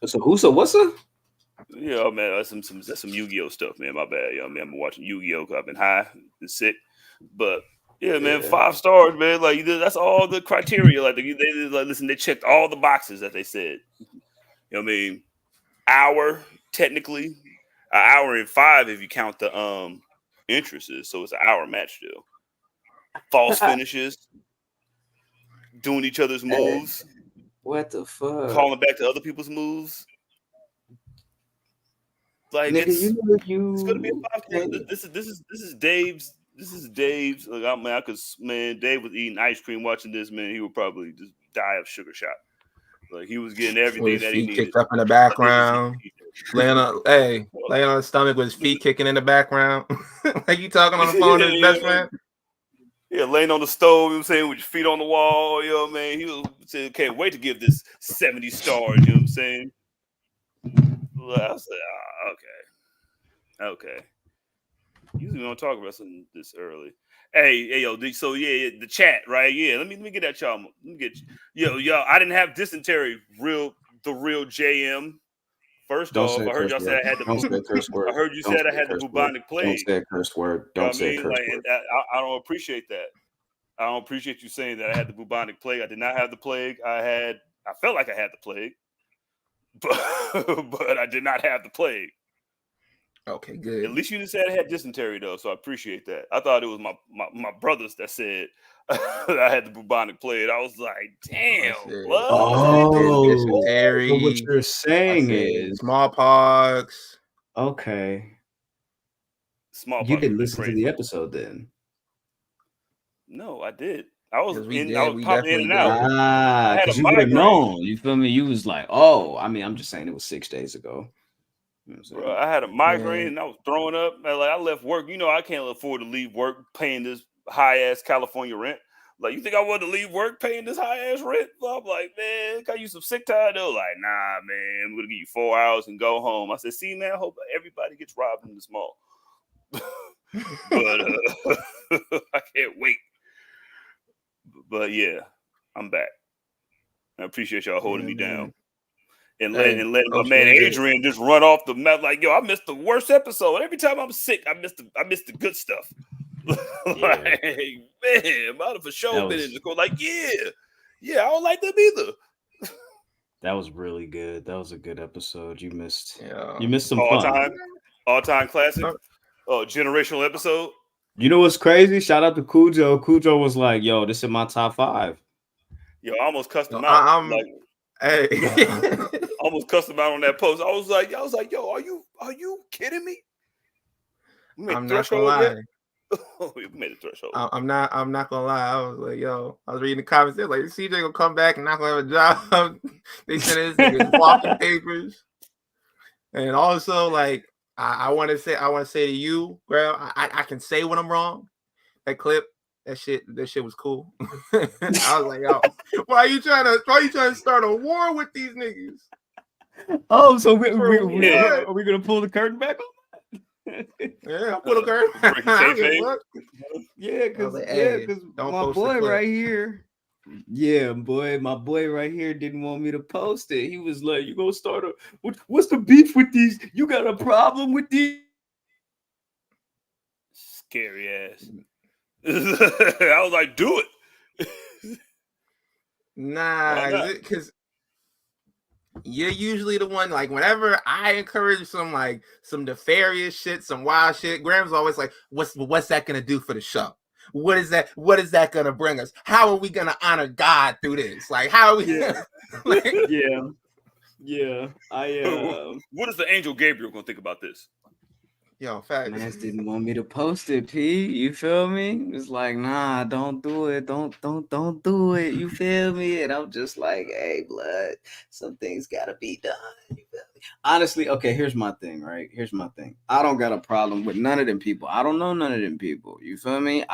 Who's So what's up? Yeah, man, that's some Yu-Gi-Oh stuff, man. My bad, man. I've been watching Yu-Gi-Oh because I've been high and sick, but yeah, man, 5 stars, man. Like that's all the criteria. Like they listen, they checked all the boxes that they said. You know what I mean? Hour technically, an hour and 5 if you count the entrances. So it's an hour match still. False finishes, doing each other's moves. What the fuck? Calling back to other people's moves. Like nigga, it's gonna be a 5 star. This is Dave's. This is Dave's. Like, Dave was eating ice cream watching this. Man, he would probably just die of sugar shock. Like he was getting everything that he needed. Kicked up in the background, laying on his stomach with his feet kicking in the background, like you talking on the phone to his best friend. Yeah, laying on the stove. You know what I'm saying, with your feet on the wall. You know what I mean? He was saying, "Can't wait to give this 70 stars." You know what I'm saying? I was like, okay. Usually we don't talk about something this early. Hey, yo, so yeah, the chat, right? Yeah, let me get at y'all. Let me get you. Yo, I didn't have dysentery. The real JM. First off, I heard y'all say I had the. Don't say a curse word. I heard you said I had the bubonic plague. Don't say a curse word. Don't say a curse word. I don't appreciate that. I don't appreciate you saying that I had the bubonic plague. I did not have the plague. I felt like I had the plague, but I did not have the plague. Okay, good. At least you didn't say I had dysentery though, so I appreciate that. I thought it was my brothers that said that I had the bubonic plague. I was like, damn, dysentery. So what you're saying is smallpox. Okay. Smallpox. You didn't listen to the episode then? No, I did. I was popping in and out. Because you would have known. You feel me? You was like, oh, I mean, I'm just saying it was 6 days ago. You know Bro, I had a migraine and I was throwing up. I left work. You know, I can't afford to leave work paying this high ass California rent. Like, you think I want to leave work paying this high ass rent? So I'm like, man, can I use some sick time? They're like, nah, man, I'm gonna give you 4 hours and go home. I said, see, man, I hope everybody gets robbed in this mall. But I can't wait. But yeah, I'm back. I appreciate y'all holding me down. And letting my man Adrian just run off the map like, yo, I missed the worst episode. Every time I'm sick, I missed the good stuff. Like, man, might have for sure been in the court. Like, yeah, I don't like them either. That was really good. That was a good episode. You missed some fun. All time classic. Generational episode. You know what's crazy? Shout out to Cujo. Cujo was like, yo, this is my top 5. Yo, I almost cussed him out. Hey, almost cussed him out on that post. I was like, yo, are you kidding me? I'm not gonna lie. We made a threshold. I'm not gonna lie. I was like, yo, I was reading the comments. They're like, CJ gonna come back and not gonna have a job. They said it's walking papers. And also, like, I want to say to you, Graham, I can say when I'm wrong. That clip. That shit was cool. I was like, yo, why are you trying to start a war with these niggas? Oh, so are we gonna pull the curtain back on? Yeah, I'll pull the curtain. Yeah, because my boy right here. Yeah, my boy right here didn't want me to post it. He was like, you gonna start what's the beef with these? You got a problem with these? Scary ass. I was like, do it. Nah, because you're usually the one, like, whenever I encourage some nefarious shit, some wild shit, Graham's always like, what's that gonna do for the show? What is that gonna bring us? How are we gonna honor God through this? Like, how are we what is the angel Gabriel gonna think about this? Yo, fact. Man didn't want me to post it, P. You feel me? It's like, nah, don't do it. Don't do it. You feel me? And I'm just like, hey, blood, some things gotta be done. You feel me? Honestly, okay, here's my thing, right? Here's my thing. I don't got a problem with none of them people. I don't know none of them people. You feel me?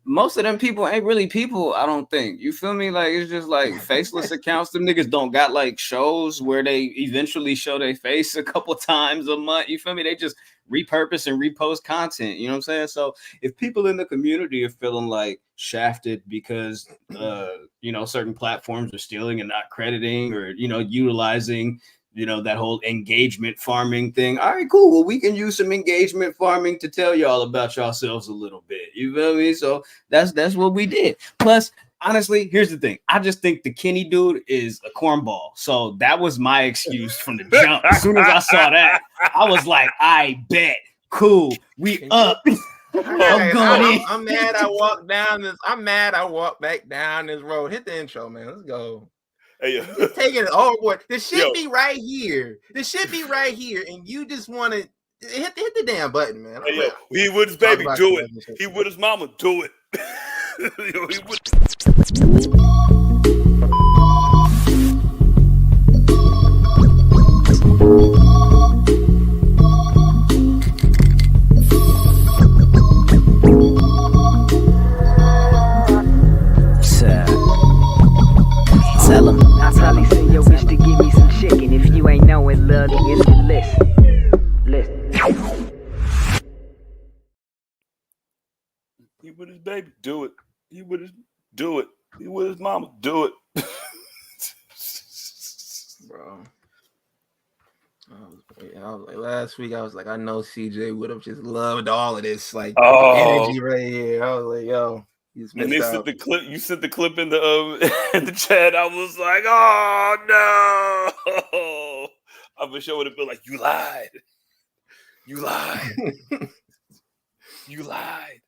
Most of them people ain't really people, I don't think. You feel me? Like, it's just like faceless accounts. Them niggas don't got like shows where they eventually show their face a couple times a month. You feel me? They just repurpose and repost content. You know what I'm saying? So if people in the community are feeling like shafted because certain platforms are stealing and not crediting or utilizing that whole engagement farming thing, all right, cool. Well, we can use some engagement farming to tell y'all about yourselves a little bit. You feel me? So that's what we did. Plus, honestly, here's the thing. I just think the Kenny dude is a cornball. So that was my excuse from the jump. As soon as I saw that, I was like, I bet. Cool. We up. I'm mad I walked down this. I'm mad I walked back down this road. Hit the intro, man. Let's go. Hey, just taking it overboard. This should be right here. This should be right here, and you just want to hit the damn button, man. Hey, he would his baby do it. He would his mama do it. He would. Tell him. I probably send your wish to give me some chicken. If you ain't knowing, love, is the list. He with his baby do it. He with his do it. He with his mama do it. Bro. I was like, last week I was like, I know CJ would have just loved all of this energy right here. I was like, yo. And they sent the clip. You sent the clip in the chat. I was like, "Oh no!" I'm sure would have been like, "You lied. You lied. You lied.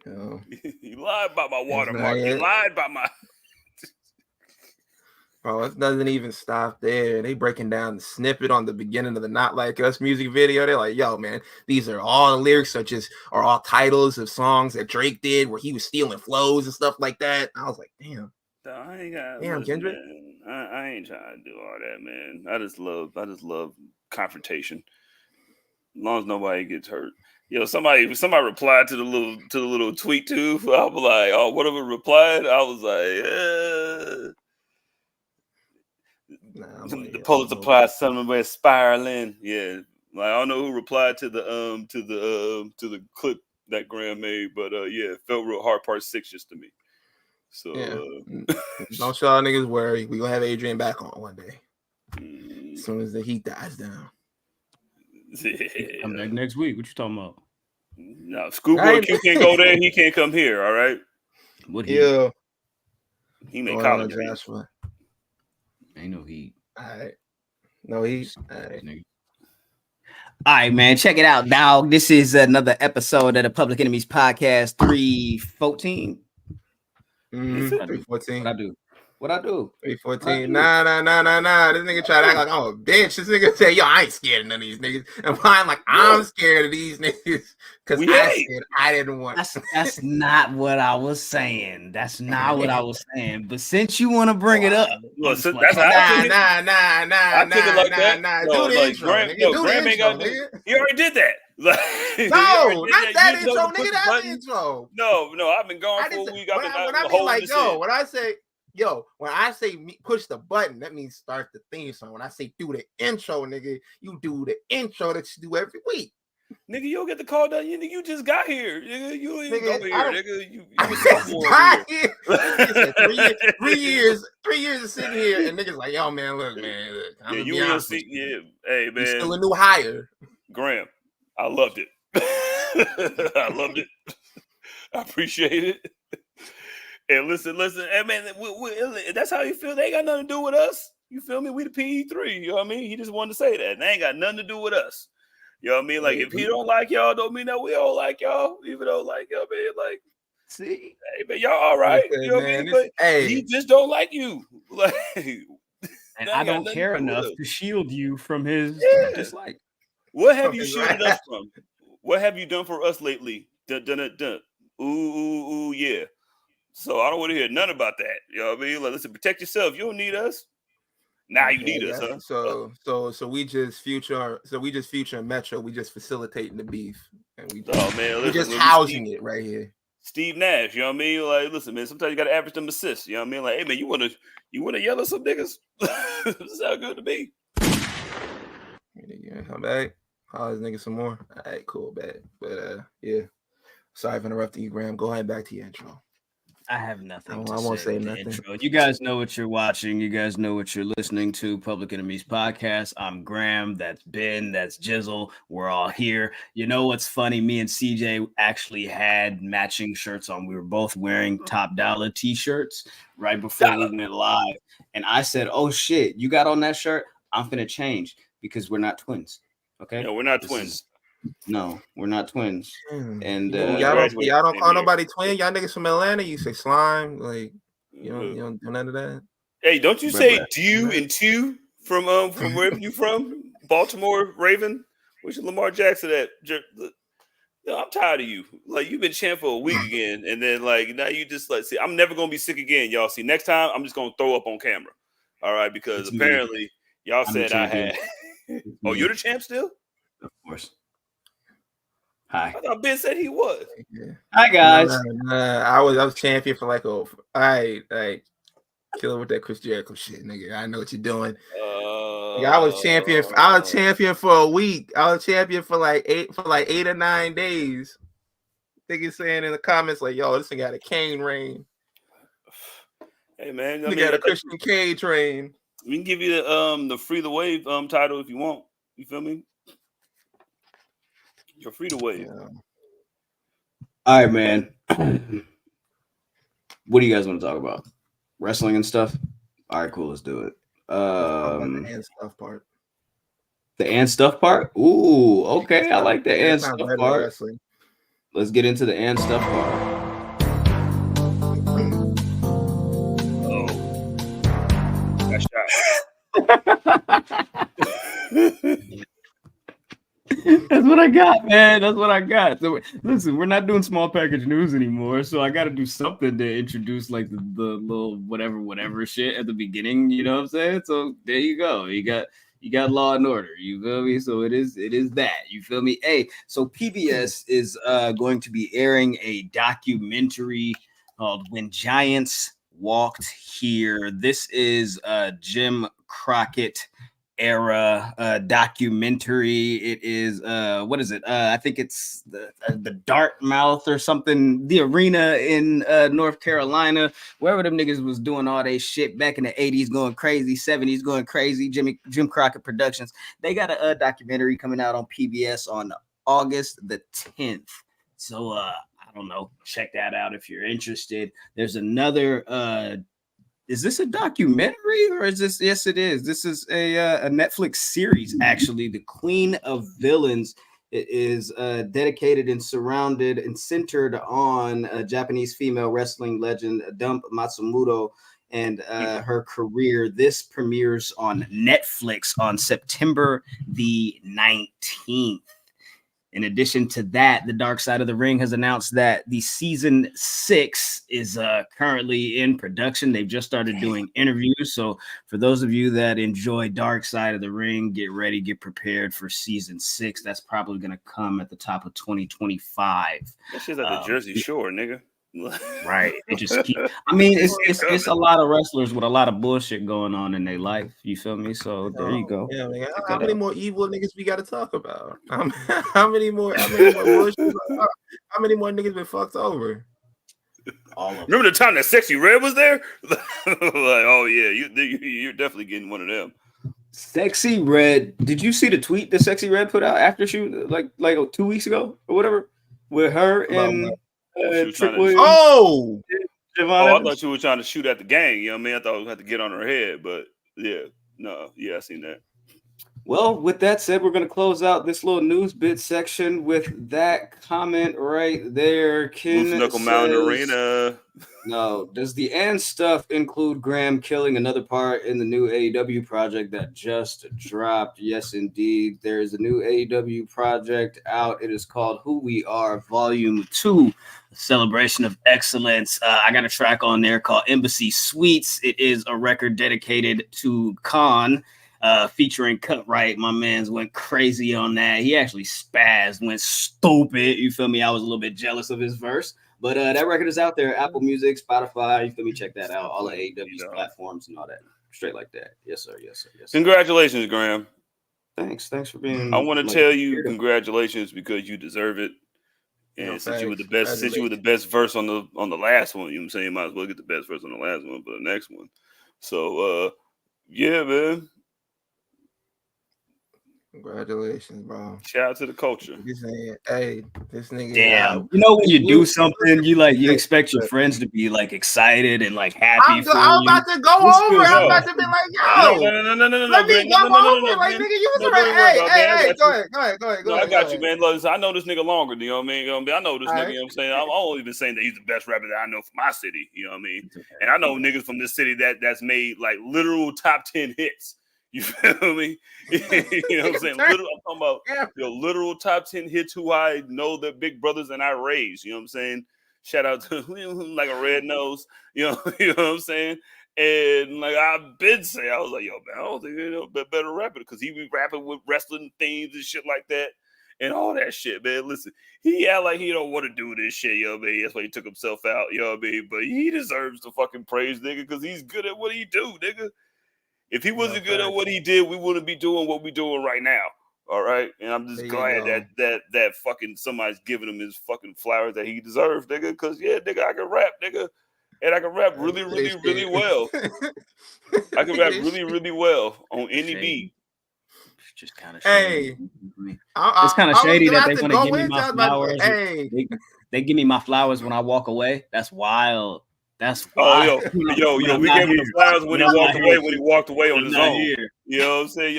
No. You lied about my watermark. You lied about my." Bro, it doesn't even stop there. They breaking down the snippet on the beginning of the Not Like Us music video. They're like, yo, man, these are all lyrics are all titles of songs that Drake did where he was stealing flows and stuff like that. I was like, damn. Damn, Kendrick. I ain't trying to do all that, man. I just love confrontation. As long as nobody gets hurt. Somebody replied to the little tweet too. I was like, oh, whatever replied, I was like, the Pulitzer Prize somewhere spiraling. Yeah, like I don't know who replied to the clip that Graham made, but it felt real hard. Part 6 just to me. So don't y'all niggas worry. We gonna have Adrian back on one day as soon as the heat dies down. Come back next week. What you talking about? No, Schoolboy Q can't go there. He can't come here. All right. What? He made college. Joshua. Ain't no heat. All right. No heat. All right, man. Check it out, dog. This is another episode of the Public Enemies Podcast 314. 314. What I do? 314. Nah. This nigga try to act like I'm a bitch. This nigga say, yo, I ain't scared of none of these niggas. And I'm like, I'm scared of these niggas because I said I didn't want. That's not what I was saying. That's not what I was saying. But since you want to bring it up, nah. Do the intro, nigga. Do the intro, nigga. He already did that. No, not that intro, nigga. That's the intro. No, I've been gone for a week. When I say push the button, that means start the theme song. When I say do the intro, nigga, you do the intro that you do every week. Nigga, you don't get the call done. You just got here. Nigga, you ain't go here. Nigga, you got here. 3 years. 3 years of sitting here, and niggas like, yo, man, look, man. Look, you will see. Yeah, hey, man. You're still a new hire. Graham, I loved it. I loved it. I appreciate it. And listen, hey, man, that's how you feel. They ain't got nothing to do with us. You feel me? We the PE3. You know what I mean? He just wanted to say that. They ain't got nothing to do with us. You know what I mean? Like, if he don't like y'all, don't mean that we don't like y'all. Even though, like, y'all, man, like, see, hey, man, y'all all right. You know what I mean? But he just don't like you. Like, and I don't care enough to shield you from his dislike. What have you shielded us from? What have you done for us lately? Dun. Ooh, yeah. So I don't want to hear none about that. You know what I mean? Like, listen, protect yourself. You don't need us. Now you need us, huh? So we just future and Metro. We just facilitating the beef, and we just housing it right here. Steve Nash, you know what I mean? Like, listen, man. Sometimes you gotta average them assists. You know what I mean? Like, hey, man, you wanna yell at some niggas? This sound good to me. You come back. Holler nigga some more. All right, cool, bad. But yeah. Sorry for interrupting you, Graham. Go ahead back to your intro. I have nothing I to won't say say with the nothing. intro. You guys know what you're watching. You guys know what you're listening to. Public Enemies Podcast. I'm Graham. That's Ben. That's Jizzle. We're all here. You know what's funny? Me and CJ actually had matching shirts on. We were both wearing Top Dollar t-shirts right before we went live. And I said, oh, shit, you got on that shirt? I'm going to change because we're not twins. Okay? No, we're not twins. No, we're not twins. And y'all don't call nobody twin. Y'all niggas from Atlanta. You say slime, like you don't do none of that. Hey, don't you say "dew" and "two" from wherever you from? Baltimore Raven. Where's your Lamar Jackson at? No, I'm tired of you. Like you've been champ for a week again, and then like now you just like see. I'm never gonna be sick again, y'all. See, next time I'm just gonna throw up on camera. All right, because apparently y'all said I had. Oh, you're the champ still? Of course. Hi. I thought Ben said he was. Yeah. Hi guys. I was champion for like all right, kill it with that Chris Jericho shit, nigga. I know what you're doing. I was champion. I was champion for a week. I was champion for like 8 or 9 days. Nigga saying in the comments like, "Yo, this thing got a Kane reign." Hey man, we got a Christian Cage reign. We can give you the Free the Wave title if you want. You feel me? You're free to wave. Yeah. All right, man. What do you guys want to talk about? Wrestling and stuff? All right, cool. Let's do it. The and stuff part. The and stuff part? Ooh, okay. I like the and stuff part. Wrestling. Let's get into the and stuff part. That's what I got, man. That's what I got. So listen, we're not doing small package news anymore, so I got to do something to introduce like the little whatever shit at the beginning. You know what I'm saying? So there you go. You got Law and Order. You feel me? So it is that. You feel me? Hey, so PBS is going to be airing a documentary called "When Giants Walked Here." This is Jim Crockett era documentary. It is what is it? I think it's the Dartmouth or something, the arena in North Carolina, wherever them niggas was doing all they shit back in the 80s going crazy, 70s going crazy. Jim Crockett Productions. They got a documentary coming out on PBS on August the 10th. So I don't know, check that out if you're interested. There's another is this a documentary or is this? Yes, it is. This is a Netflix series, actually. The Queen of Villains. It is dedicated and surrounded and centered on Japanese female wrestling legend Dump Matsumoto and her career. This premieres on Netflix on September the 19th. In addition to that, the Dark Side of the Ring has announced that the season 6 is currently in production. They've just started doing interviews. So for those of you that enjoy Dark Side of the Ring, get ready, get prepared for season 6. That's probably going to come at the top of 2025. That shit's at the Jersey Shore, nigga. Right. It just keep. I mean, it's a lot of wrestlers with a lot of bullshit going on in their life. You feel me? So there you go. Yeah, man. How many more evil niggas we got to talk about? How many more bullshit? How many more niggas been fucked over? Remember the time that Sexy Red was there? Like, oh yeah, you're definitely getting one of them. Sexy Red. Did you see the tweet that Sexy Red put out after she like 2 weeks ago or whatever with her and? I thought you were trying to shoot at the gang. You know what I mean? I thought we had to get on her head, but I seen that. Well, with that said, we're going to close out this little news bit section with that comment right there. Ken Knuckle Mountain Arena. No, does the and stuff include Graham killing another part in the new AEW project that just dropped? Yes, indeed. There is a new AEW project out. It is called Who We Are Volume 2, a celebration of excellence. I got a track on there called Embassy Suites. It is a record dedicated to Khan. Featuring Cut Right. My man's went crazy on that. He actually spazzed, went stupid. You feel me? I was a little bit jealous of his verse. But that record is out there. Apple Music, Spotify. You feel me? Check that out. All the AEW's platforms and all that. Straight like that. Yes, sir. Yes, sir. Yes, sir. Congratulations, Graham. Thanks for being. I want to tell you congratulations because you deserve it. And since you were the best verse on the last one, you know what I'm saying, you might as well get the best verse on the last one for the next one. So yeah, man. Congratulations, bro. Shout out to the culture. This nigga. Damn. You know when you do something, you expect your friends to be like excited and like happy for you. I'm about to go over. I'm about to be like, yo. No. Let me go over. Like, nigga, you was right. Hey, go ahead. No, I got you, man. Listen, I know this nigga longer. You know what I mean? I know this nigga. You know what I'm saying? I'm only been saying that he's the best rapper that I know from my city. You know what I mean? And I know niggas from this city that's made like literal top 10 hits. You feel me? You know what I'm saying? I'm talking about literal top 10 hits who I know their big brothers and I raised. You know what I'm saying? Shout out to like a red nose. You know what I'm saying? And like I've been saying, I was like, yo, man, I don't think better rapper because he be rapping with wrestling themes and shit like that. And all that shit, man. Listen, he act like he don't want to do this shit, you know what I mean? That's why he took himself out, you know what I mean? But he deserves to fucking praise, nigga, because he's good at what he do, nigga. If he wasn't good at what he did, we wouldn't be doing what we're doing right now. All right. And I'm just glad that fucking somebody's giving him his fucking flowers that he deserves, nigga. Because nigga, I can rap, nigga. And I can rap really, really, really well. I can rap really, really well on any beat. It's just kind of shady. It's kind of shady that they want to give me my flowers. They give me my flowers when I walk away. That's wild. That's wild. We gave him the flowers when he walked away. When he walked away on his own. You know what I'm saying?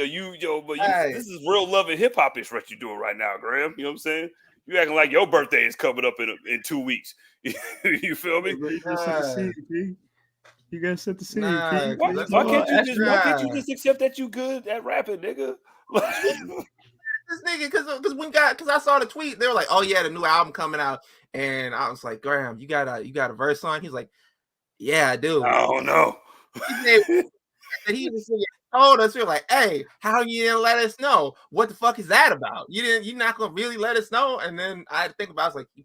This is real love and hip hop is what you're doing right now, Graham. You know what I'm saying? You acting like your birthday is coming up in 2 weeks. You feel me? You guys set the scene. Why can't you just accept that you good at rapping, nigga? This nigga, because I saw the tweet, they were like, "Oh yeah, the new album coming out," and I was like, "Graham, you got a verse on?" He's like, "Yeah, I do." Oh no. He just told us, we were like, "Hey, how you didn't let us know? What the fuck is that about? You're not gonna really let us know?" And then I think about, I was like, he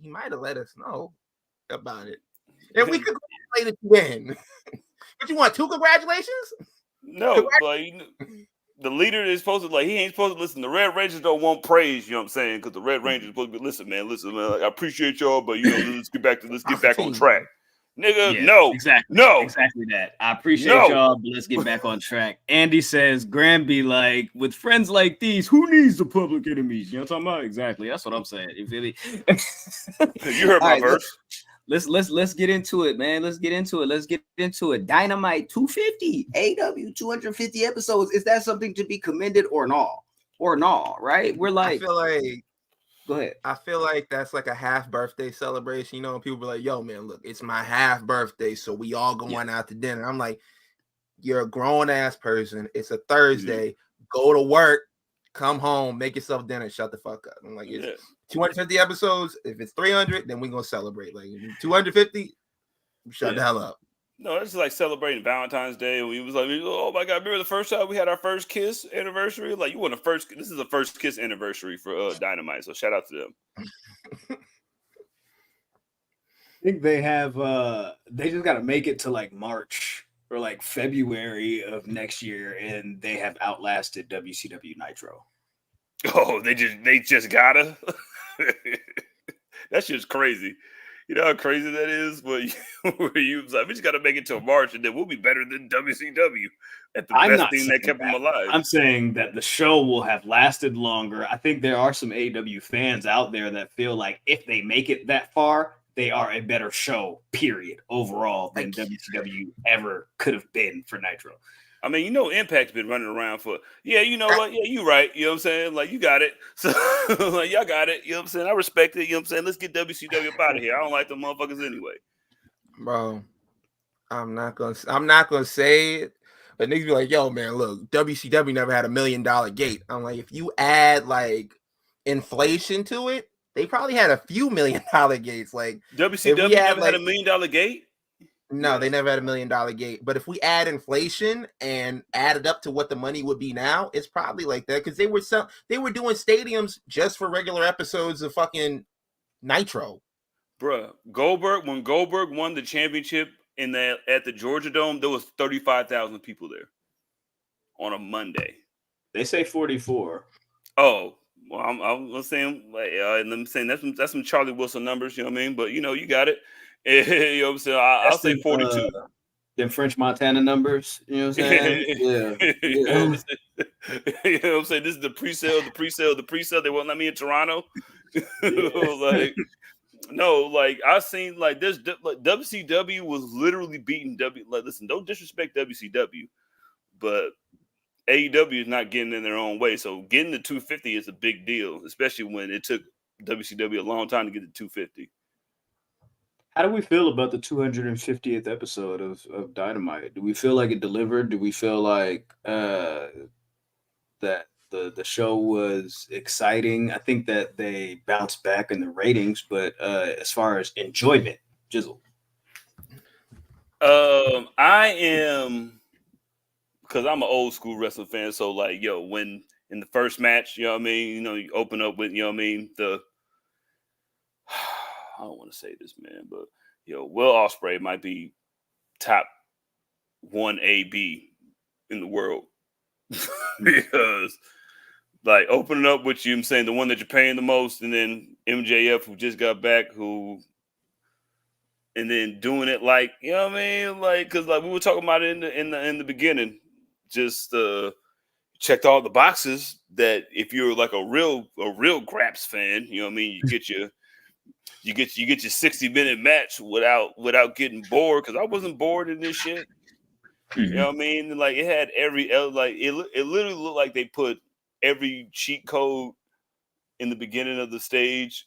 might have let us know about it, and we congratulated you then. But you want 2 congratulations? No, but the leader is supposed to he ain't supposed to listen. The Red Rangers don't want praise, you know what I'm saying? Because the Red Rangers supposed to be listen, man. Like, I appreciate y'all, but let's get back on track. Nigga, no. Exactly. No. Exactly that. I appreciate y'all, but let's get back on track. Andy says, Graham be like, with friends like these, who needs the public enemies? You know what I'm talking about? Exactly. That's what I'm saying. You feel me? You heard my verse. Let's get into it, man. Let's get into it. Dynamite 250, AEW 250 episodes. Is that something to be commended or not? Right? We're like, go ahead. I feel like that's like a half birthday celebration. You know, when people be like, "Yo, man, look, it's my half birthday, so we all going out to dinner." I'm like, you're a grown ass person. It's a Thursday. Go to work. Come home, make yourself dinner, shut the fuck up. I'm like, it's 250 episodes. If it's 300, then we're gonna celebrate. Like 250, shut the hell up. No, it's like celebrating Valentine's Day. We was like, oh my god, remember the first time we had our first kiss anniversary? Like you want the first. This is the first kiss anniversary for Dynamite. So shout out to them. I think they have. They just got to make it to like March or like February of next year, and they have outlasted WCW Nitro. Oh, they just gotta. That's just crazy. You know how crazy that is? But we just got to make it till March, and then we'll be better than WCW at the best thing that kept them alive. I'm saying that the show will have lasted longer. I think there are some AEW fans out there that feel like if they make it that far, they are a better show, period, overall, than WCW ever could have been for Nitro. I mean, Impact's been running around for, you know what? Yeah, you right. You know what I'm saying? Like, you got it. So, like, y'all got it. You know what I'm saying? I respect it. You know what I'm saying? Let's get WCW up out of here. I don't like them motherfuckers anyway. Bro, I'm not gonna say it, but niggas be like, yo, man, look, WCW never had $1 million gate. I'm like, if you add, like, inflation to it, they probably had a few $1 million gates. Like, WCW never had $1 million gate? No, they never had $1 million gate. But if we add inflation and add it up to what the money would be now, it's probably like that because they were doing stadiums just for regular episodes of fucking Nitro. Bruh, when Goldberg won the championship at the Georgia Dome, there was 35,000 people there on a Monday. They say 44. Oh, well, I'm saying, like, and I'm saying that's some Charlie Wilson numbers, you know what I mean? But you know, you got it. You know what I'm saying? I'll say 42. Them French Montana numbers, you know what I'm saying? Yeah. You know what I'm saying? This is the pre-sale. They won't let me in Toronto. Like, no, like I seen like this. Like WCW was literally beating W. Like, listen, don't disrespect WCW, but AEW is not getting in their own way. So getting the 250 is a big deal, especially when it took WCW a long time to get to 250. How do we feel about the 250th episode of Dynamite? Do we feel like it delivered? Do we feel like that the show was exciting? I think that they bounced back in the ratings, but as far as enjoyment, Jizzle. I am, because I'm an old school wrestling fan. So like, yo, when in the first match, you know what I mean? You know, you open up with, you know what I mean? I don't want to say this, man, but Will Ospreay might be top 1 AB in the world because, like, opening up with you, I'm saying the one that you're paying the most, and then MJF who just got back, and then doing it like, you know what I mean, like, because like we were talking about it in the beginning, just checked all the boxes that if you're like a real Graps fan, you know what I mean, you get your 60-minute match without getting bored, because I wasn't bored in this shit. Mm-hmm. You know what I mean? And like it had every like it literally looked like they put every cheat code in the beginning of the stage,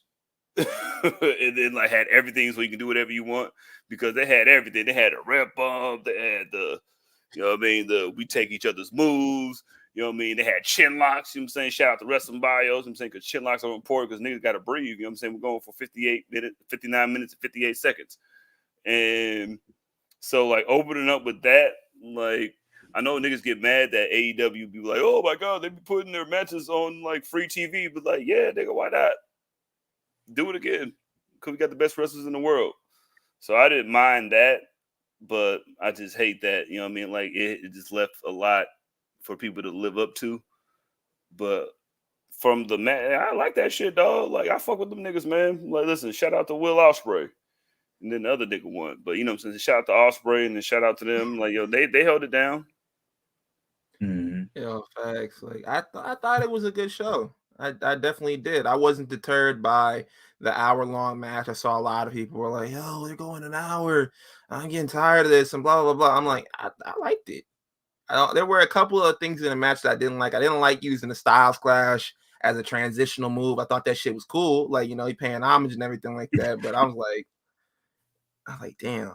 and then like had everything so you can do whatever you want, because they had everything. They had a rep bump, they had the, you know what I mean, we take each other's moves. You know what I mean? They had chin locks. You know what I'm saying? Shout out to wrestling bios. I'm saying because chin locks are important because niggas got to breathe. You know what I'm saying? We're going for 59 minutes and 58 seconds. And so, like, opening up with that, like, I know niggas get mad that AEW be like, oh my God, they be putting their matches on, like, free TV. But, like, yeah, nigga, why not? Do it again. Because we got the best wrestlers in the world. So I didn't mind that. But I just hate that. You know what I mean? Like, it just left a lot for people to live up to. But from the man, I like that shit, dog. Like, I fuck with them niggas, man. Like, listen, shout out to Will Ospreay. And then the other nigga won. But you know what I'm saying? Shout out to Ospreay and then shout out to them. Like, yo, they held it down. Mm-hmm. Yo, facts. Like, I thought it was a good show. I definitely did. I wasn't deterred by the hour-long match. I saw a lot of people were like, yo, they're going an hour. I'm getting tired of this and blah, blah, blah. I'm like, I liked it. There were a couple of things in the match that I didn't like. I didn't like using the Styles Clash as a transitional move. I thought that shit was cool. Like, you know, he paying homage and everything like that. But I was like, damn,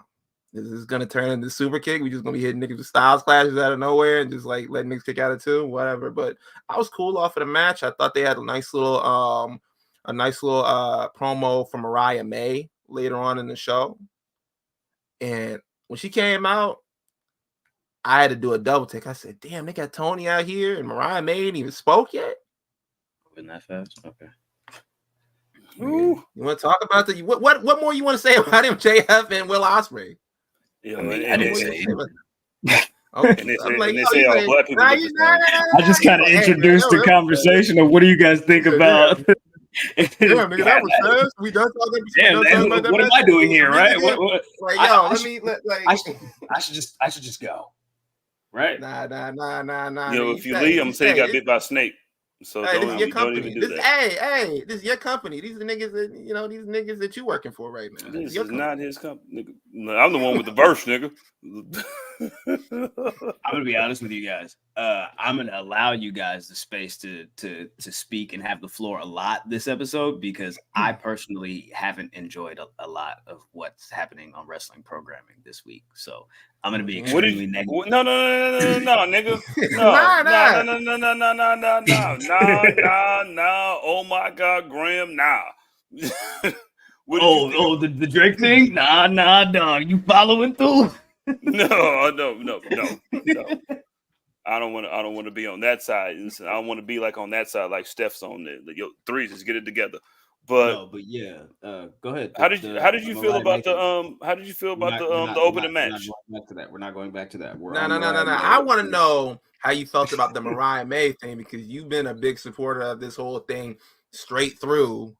this is going to turn into super kick. We just going to be hitting niggas with Styles Clashes out of nowhere and just like letting niggas kick out of two, whatever. But I was cool off of the match. I thought they had a nice little promo from Mariah May later on in the show. And when she came out, I had to do a double take. I said, damn, they got Tony out here and Mariah May ain't even spoke yet. Wasn't that fast? Okay. Ooh. You want to talk about what more you want to say about MJF and Will Ospreay? Yeah, I mean, I didn't say okay. I'm like, they say all black people. I just kind of introduced the conversation of what do you guys think about? Damn, nigga, that was fast. We done talking. Damn, what am I doing here, right? What? Like, yo, I should just go. Right? Nah. You know, if you leave, I'm gonna say you got bit by a snake. So hey, don't even do that. Hey, this is your company. These are the niggas that these niggas that you working for right now. This is not his company, nigga. No, I'm the one with the verse, nigga. I'm gonna be honest with you guys. I'm gonna allow you guys the space to speak and have the floor a lot this episode because I personally haven't enjoyed a lot of what's happening on wrestling programming this week. So I'm gonna be extremely negative. No, nigga. No. Oh my God, Graham, nah. The Drake thing? Nah, dog. You following through? No. I don't want to be on that side. I want to be like on that side, like Steph's on there. Yo, threes, just get it together. But yeah, go ahead. How did you feel about the opening match? We're not going back to that. No. I want to know how you felt about the Mariah May thing, because you've been a big supporter of this whole thing straight through.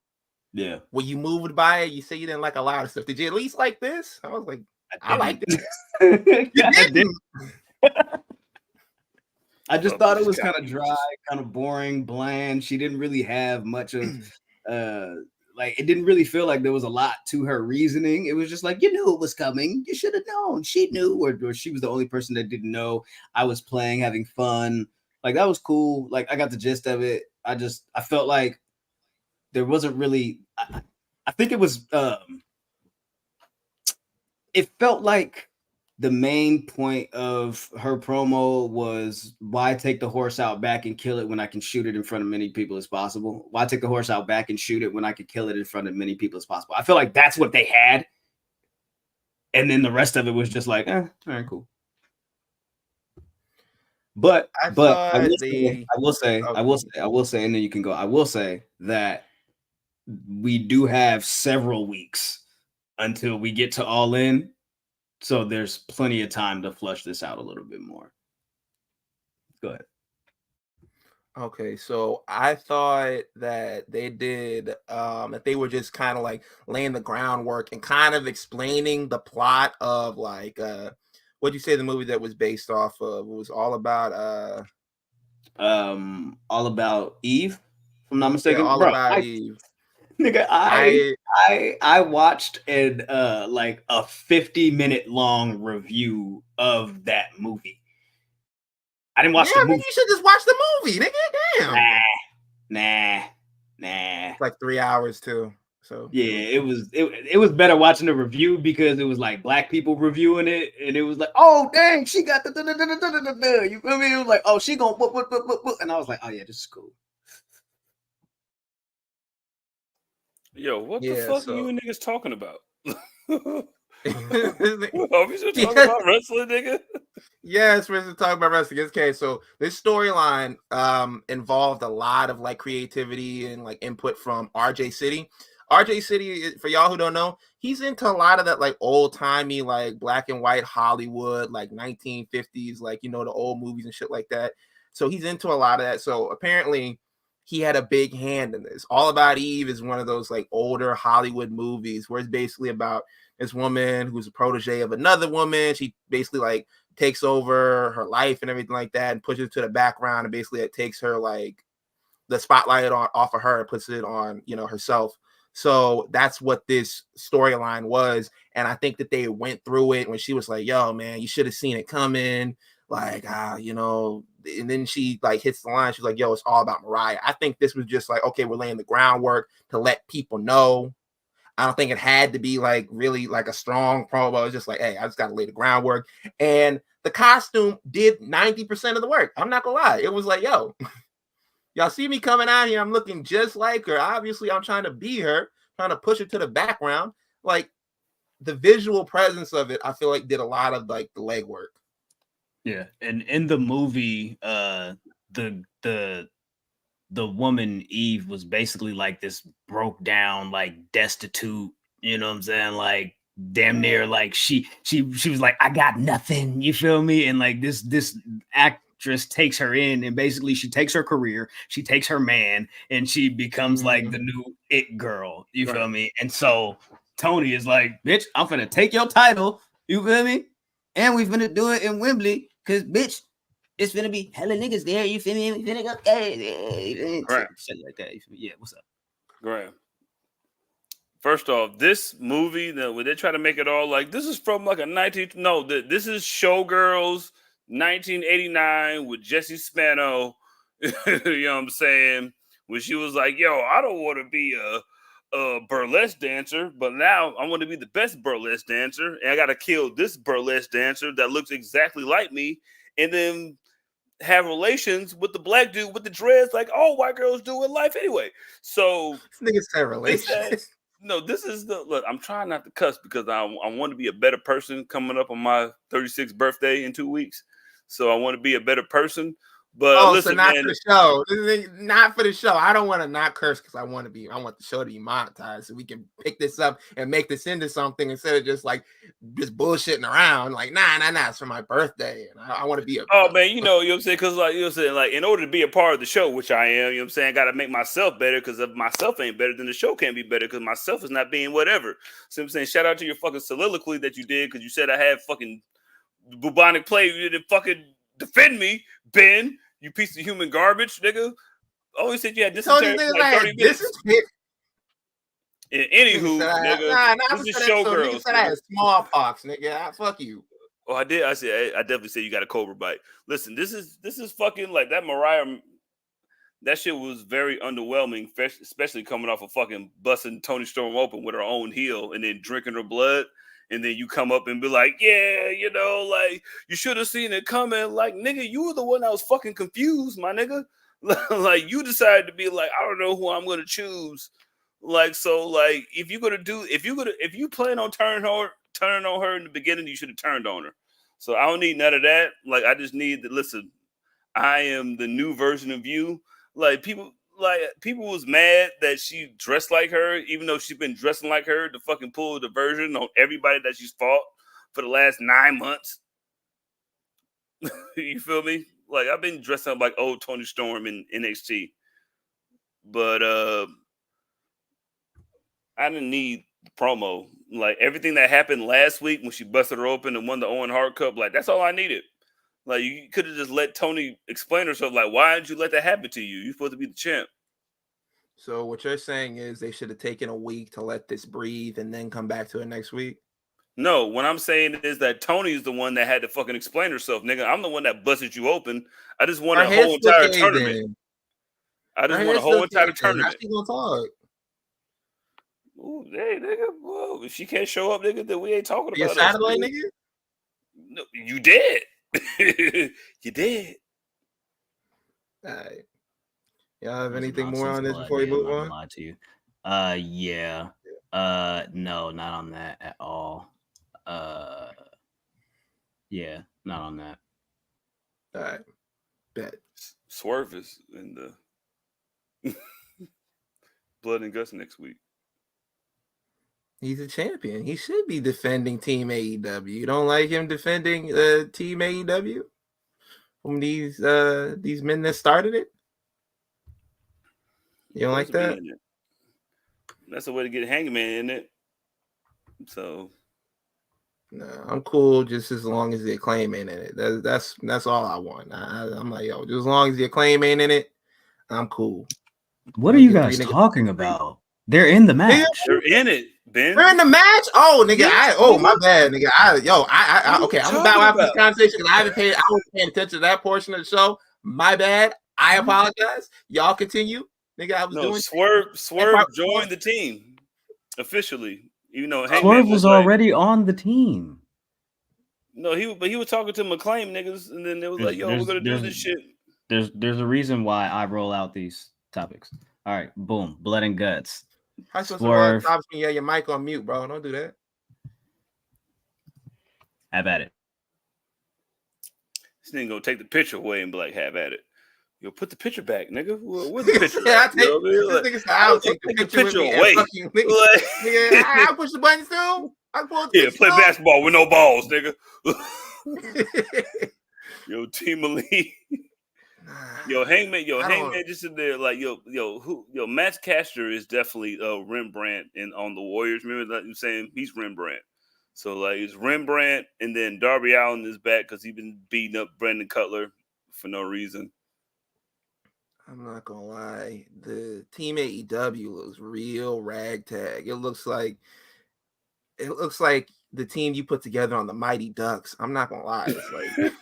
Yeah. Were you moved by it? You say you didn't like a lot of stuff. Did you at least like this? I was like, I liked it. You didn't. I just thought it was kind of dry, kind of boring, bland. She didn't really have much of like, it didn't really feel like there was a lot to her reasoning. It was just like, you knew it was coming. You should have known. She knew, or she was the only person that didn't know. I was playing, having fun. Like, that was cool. Like, I got the gist of it. I felt like there wasn't really, I think it was, it felt like the main point of her promo was, why take the horse out back and kill it when I can shoot it in front of many people as possible? Why take the horse out back and shoot it when I could kill it in front of many people as possible? I feel like that's what they had. And then the rest of it was just like, all right, cool. But I will say, and then you can go. I will say that we do have several weeks until we get to All In. So there's plenty of time to flush this out a little bit more. Go ahead. Okay, so I thought that they did that they were just kind of like laying the groundwork and kind of explaining the plot of like what'd you say the movie that was based off of? It was all about Eve, if I'm not mistaken. Yeah, about Eve. Nigga, I watched an like a 50-minute long review of that movie. I didn't watch the movie. You should just watch the movie, nigga. Damn. Nah. It's like 3 hours too. So yeah, it was better watching the review because it was like black people reviewing it, and it was like, oh dang, she got the you feel me? It was like, oh, she gonna and I was like, oh yeah, this is cool. Yo, what the fuck are you niggas talking about? Are we still talking about wrestling, nigga? Yes, we're still talking about wrestling. Okay, so this storyline involved a lot of like creativity and like input from RJ City. RJ City, for y'all who don't know, he's into a lot of that like old-timey, like black and white Hollywood, like 1950s, like, you know, the old movies and shit like that. So he's into a lot of that. So apparently he had a big hand in this. All About Eve is one of those like older Hollywood movies where it's basically about this woman who's a protege of another woman. She basically like takes over her life and everything like that and pushes it to the background, and basically it takes her like the spotlight off of her and puts it on, you know, herself. So that's what this storyline was. And I think that they went through it when she was like, yo, man, you should have seen it coming. Like, you know, and then she like hits the line. She's like, yo, it's all about Mariah. I think this was just like, okay, we're laying the groundwork to let people know. I don't think it had to be like really like a strong promo. It's just like, hey, I just got to lay the groundwork. And the costume did 90% of the work. I'm not gonna lie. It was like, yo, y'all see me coming out here. I'm looking just like her. Obviously, I'm trying to be her, trying to push her to the background. Like the visual presence of it, I feel like did a lot of like the legwork. Yeah, and in the movie, the woman Eve was basically like this broke down, like destitute, you know what I'm saying? Like damn near like she was like, I got nothing, you feel me? And like this actress takes her in, and basically she takes her career, she takes her man, and she becomes like the new it girl, you feel me? And so Tony is like, bitch, I'm finna take your title, you feel me? And we finna do it in Wembley, cause bitch, it's gonna be hella niggas there. You feel me? We finna go, shit like that. Yeah, what's up, Graham? First off, this movie, when they try to make it all like this is from like this is Showgirls 1989 with Jessie Spano. You know what I'm saying? When she was like, "Yo, I don't want to be a burlesque dancer, but now I want to be the best burlesque dancer, and I got to kill this burlesque dancer that looks exactly like me, and then have relations with the black dude with the dreads like all white girls do in life anyway." So niggas have relations. No, this is look. I'm trying not to cuss because I want to be a better person coming up on my 36th birthday in 2 weeks. So I want to be a better person. But So listen, not man. for the show. This is not for the show. I don't want to not curse because I want the show to be monetized so we can pick this up and make this into something instead of just bullshitting around. Like, nah, it's for my birthday. And I want to be man, you know what I'm saying? Because like you know what I'm saying, like in order to be a part of the show, which I am, you know what I'm saying, I gotta make myself better, because if myself ain't better, then the show can't be better, because myself is not being whatever. So I'm saying, shout out to your fucking soliloquy that you did, because you said I had fucking bubonic plague. You didn't fucking defend me, Ben. You piece of human garbage, nigga. Always said you had dysentery for like 30 minutes. Anywho, nigga, this is Showgirls. Nigga said I had smallpox, nigga. Fuck you. Oh, I did. I definitely said you got a cobra bite. Listen, this is fucking like that Mariah. That shit was very underwhelming, especially coming off of fucking busting Toni Storm open with her own heel and then drinking her blood. And then you come up and be like, yeah, you know, like, you should have seen it coming. Like, nigga, you were the one that was fucking confused, my nigga. Like, you decided to be like, I don't know who I'm going to choose. Like, so, like, if you plan on turning on her in the beginning, you should have turned on her. So I don't need none of that. Like, I just need to listen. I am the new version of you. Like, people was mad that she dressed like her, even though she's been dressing like her to fucking pull the version on everybody that she's fought for the last 9 months. You feel me? Like, I've been dressing up like old Toni Storm in NXT. But I didn't need the promo. Like, everything that happened last week when she busted her open and won the Owen Hart Cup, like, that's all I needed. Like, you could have just let Toni explain herself. Like, why did you let that happen to you? You're supposed to be the champ. So what you're saying is they should have taken a week to let this breathe and then come back to it next week? No, what I'm saying is that Tony's the one that had to fucking explain herself, nigga. I'm the one that busted you open. I just want a whole entire tournament. I just want a whole entire tournament. She gonna talk. Ooh, hey, nigga. Whoa, if she can't show up, nigga, then we ain't talking about satellite, nigga? No, you did. You did. All right. Y'all have anything more on this before we move on? Lie to you. Yeah. No, not on that at all. Yeah, not on that. All right. Bet. Swerve is in the Blood and Guts next week. He's a champion. He should be defending Team AEW. You don't like him defending Team AEW from these men that started it? You don't like that? That's the way to get Hangman in it. So, no, I'm cool just as long as the Acclaim ain't in it. That's all I want. I'm like, yo, just as long as the Acclaim ain't in it, I'm cool. What are you guys talking about? They're in the match. They're in it, Ben. They're in the match. Oh, nigga. My bad, nigga. Okay. I'm about after this conversation because I was paying attention to that portion of the show. My bad. I apologize. Y'all continue. Nigga, I was doing Swerve joined the team officially. You know, Swerve was already on the team. No, he was talking to McClain niggas, and then they was like, "Yo, we're gonna do this shit." There's a reason why I roll out these topics. All right, boom, Blood and Guts. How supposed to roll topics when you have your mic on mute, bro? Don't do that. Have at it. This nigga gonna take the picture away and be like, "Have at it." Yo, put the picture back, nigga. Where's the picture? I'll take the picture away. Nigga, I push the buttons too. Play basketball with no balls, nigga. Yo, Team Elite. Hangman just in there like, Matt Caster is definitely Rembrandt on the Warriors. Remember that I'm saying he's Rembrandt. So like it's Rembrandt, and then Darby Allin is back because he's been beating up Brandon Cutler for no reason. I'm not gonna lie, the Team AEW looks real ragtag. It looks like the team you put together on the Mighty Ducks. I'm not gonna lie, it's like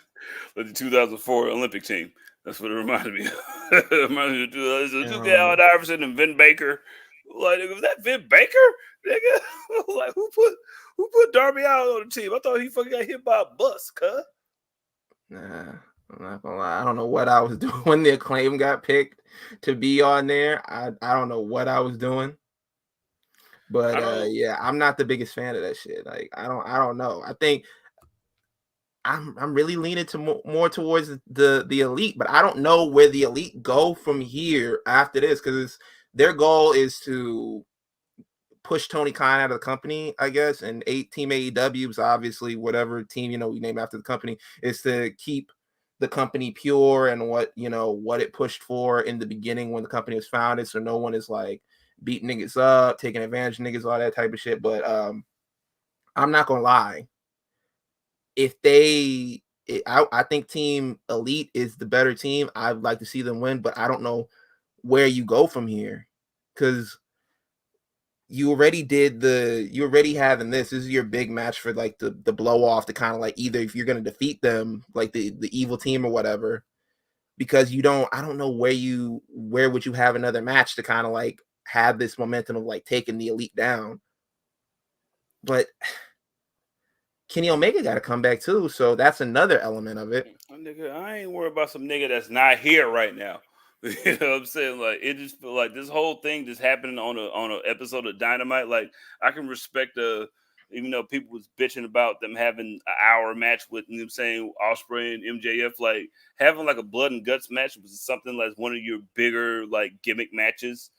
like the 2004 Olympic team. That's what it reminded me of. It reminded me of Allen Iverson and Vin Baker. Like, was that Vin Baker? Nigga, like who put Darby Allin on the team? I thought he fucking got hit by a bus, cuz. Nah. I'm not gonna lie. I don't know what I was doing when the Acclaim got picked to be on there. I don't know what I was doing. But I'm not the biggest fan of that shit. Like I don't know. I think I'm really leaning to more towards the Elite, but I don't know where the Elite go from here after this, because their goal is to push Tony Khan out of the company, I guess, and Team AEW is obviously whatever team we name after the company, is to keep the company pure and what it pushed for in the beginning when the company was founded, so no one is like beating niggas up, taking advantage of niggas, all that type of shit. But I'm not gonna lie. I think Team Elite is the better team. I'd like to see them win, but I don't know where you go from here, because you already having this is your big match for like the blow off, to kind of like, either if you're going to defeat them, like the evil team or whatever, because I don't know where would you have another match to kind of like have this momentum of like taking the Elite down. But Kenny Omega got to come back too, so that's another element of it. Nigga, I ain't worried about some nigga that's not here right now. You know what I'm saying? Like, it just feel like this whole thing just happening on a episode of Dynamite. Like, I can respect even though people was bitching about them having an hour match with, you know what I'm saying, Ospreay and MJF, like having like a blood and guts match was something like one of your bigger like gimmick matches.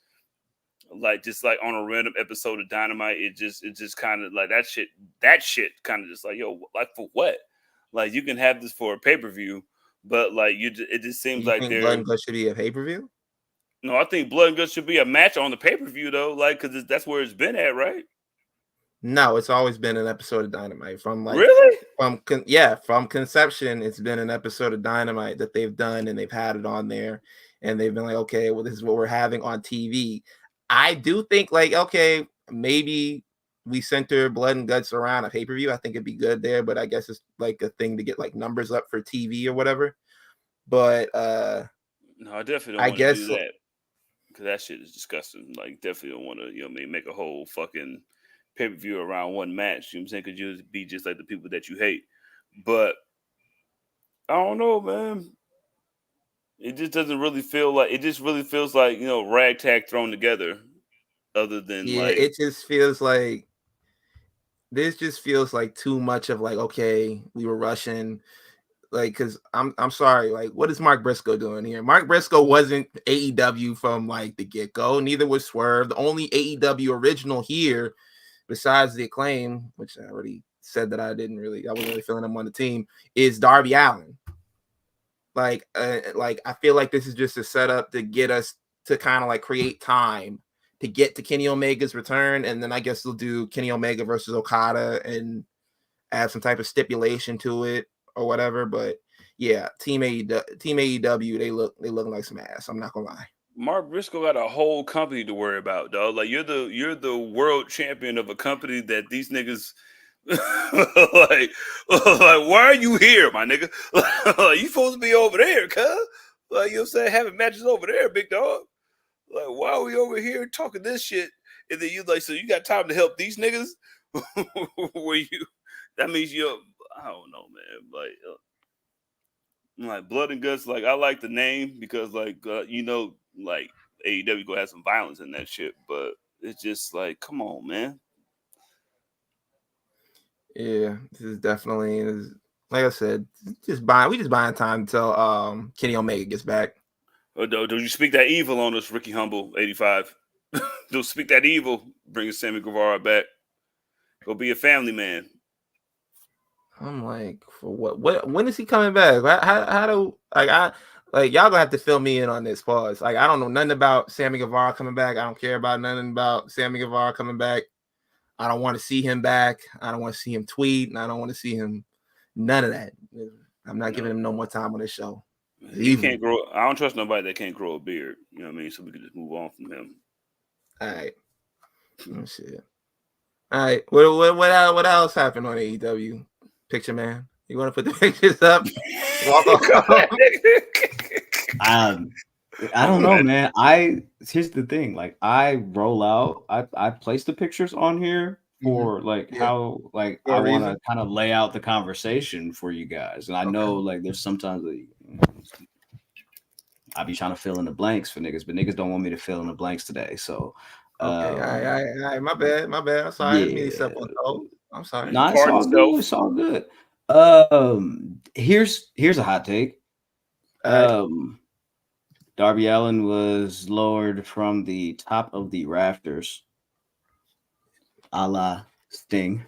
Like, just like on a random episode of Dynamite, it just kind of like that shit kind of just like, yo, like for what? Like, you can have this for a pay-per-view, but like it just seems like Blood and Guts should be a pay-per-view. No, I think Blood and Guts should be a match on the pay-per-view though, like, because that's where it's been at, right? No, it's always been an episode of Dynamite from conception. It's been an episode of Dynamite that they've done, and they've had it on there, and they've been like, okay, well, this is what we're having on TV. I do think like, okay, maybe we center Blood and Guts around a pay-per-view. I think it'd be good there, but I guess it's like a thing to get like numbers up for TV or whatever. But no, I definitely don't want to do that, because that shit is disgusting. Like, definitely don't want to, make a whole fucking pay-per-view around one match. You know what I'm saying? Because you'll be just like the people that you hate. But I don't know, man. It just doesn't really feel like, it just really feels like, ragtag thrown together, other than it just feels like this just feels like too much of like, okay, we were rushing, like, because I'm sorry, like, what is Mark Briscoe doing here? Mark Briscoe wasn't AEW from like the get-go, neither was Swerve. The only AEW original here, besides the Acclaim, which I already said that I wasn't really feeling him on the team, is Darby Allin. Like I feel like this is just a setup to get us to kind of like create time to get to Kenny Omega's return, and then I guess they'll do Kenny Omega versus Okada and add some type of stipulation to it or whatever. But yeah, Team AEW, they look like some ass. I'm not gonna lie. Mark Briscoe got a whole company to worry about, dog. Like, you're the world champion of a company that these niggas like why are you here, my nigga? You supposed to be over there, cuz. Like, you know what I'm saying, having matches over there, big dog. Like, why are we over here talking this shit? And then you like, so you got time to help these niggas? That means I don't know, man. Like Blood and Guts, like, I like the name because like like AEW gonna have some violence in that shit, but it's just like, come on, man. Yeah, this is definitely, like I said, we just buying time until Kenny Omega gets back. Do you speak that evil on us, Ricky Humble 85? Don't speak that evil. Bring Sammy Guevara back. Go be a family man. I'm like, for what? When is he coming back? How do y'all gonna have to fill me in on this? Pause. Like, I don't know nothing about Sammy Guevara coming back. I don't care about nothing about Sammy Guevara coming back. I don't want to see him back. I don't want to see him tweet, and I don't want to see him. None of that. I'm not giving him no more time on this show. He can't grow. I don't trust nobody that can't grow a beard. You know what I mean? So we can just move on from him. All right. Oh, shit. All right. What else happened on AEW? Picture man. You want to put the pictures up? Walk off. I don't know, man. Here's the thing. Like, I roll out. I place the pictures on here for how I want to kind of lay out the conversation for you guys. And I know like there's sometimes I be trying to fill in the blanks for niggas, but niggas don't want me to fill in the blanks today. So okay, all right. My bad. I'm sorry. Yeah. I'm sorry. Nah, it's all good. Here's a hot take. Darby Allin was lowered from the top of the rafters, a la Sting.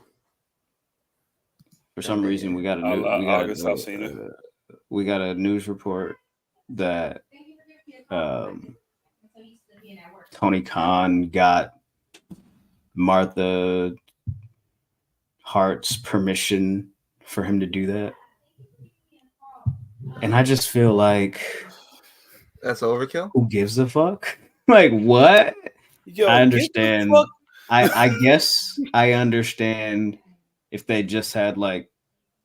For some reason, we got a news report that Tony Khan got Martha Hart's permission for him to do that. And I just feel like that's overkill. Who gives a fuck? Like what? Yo, I understand. I guess I understand if they just had like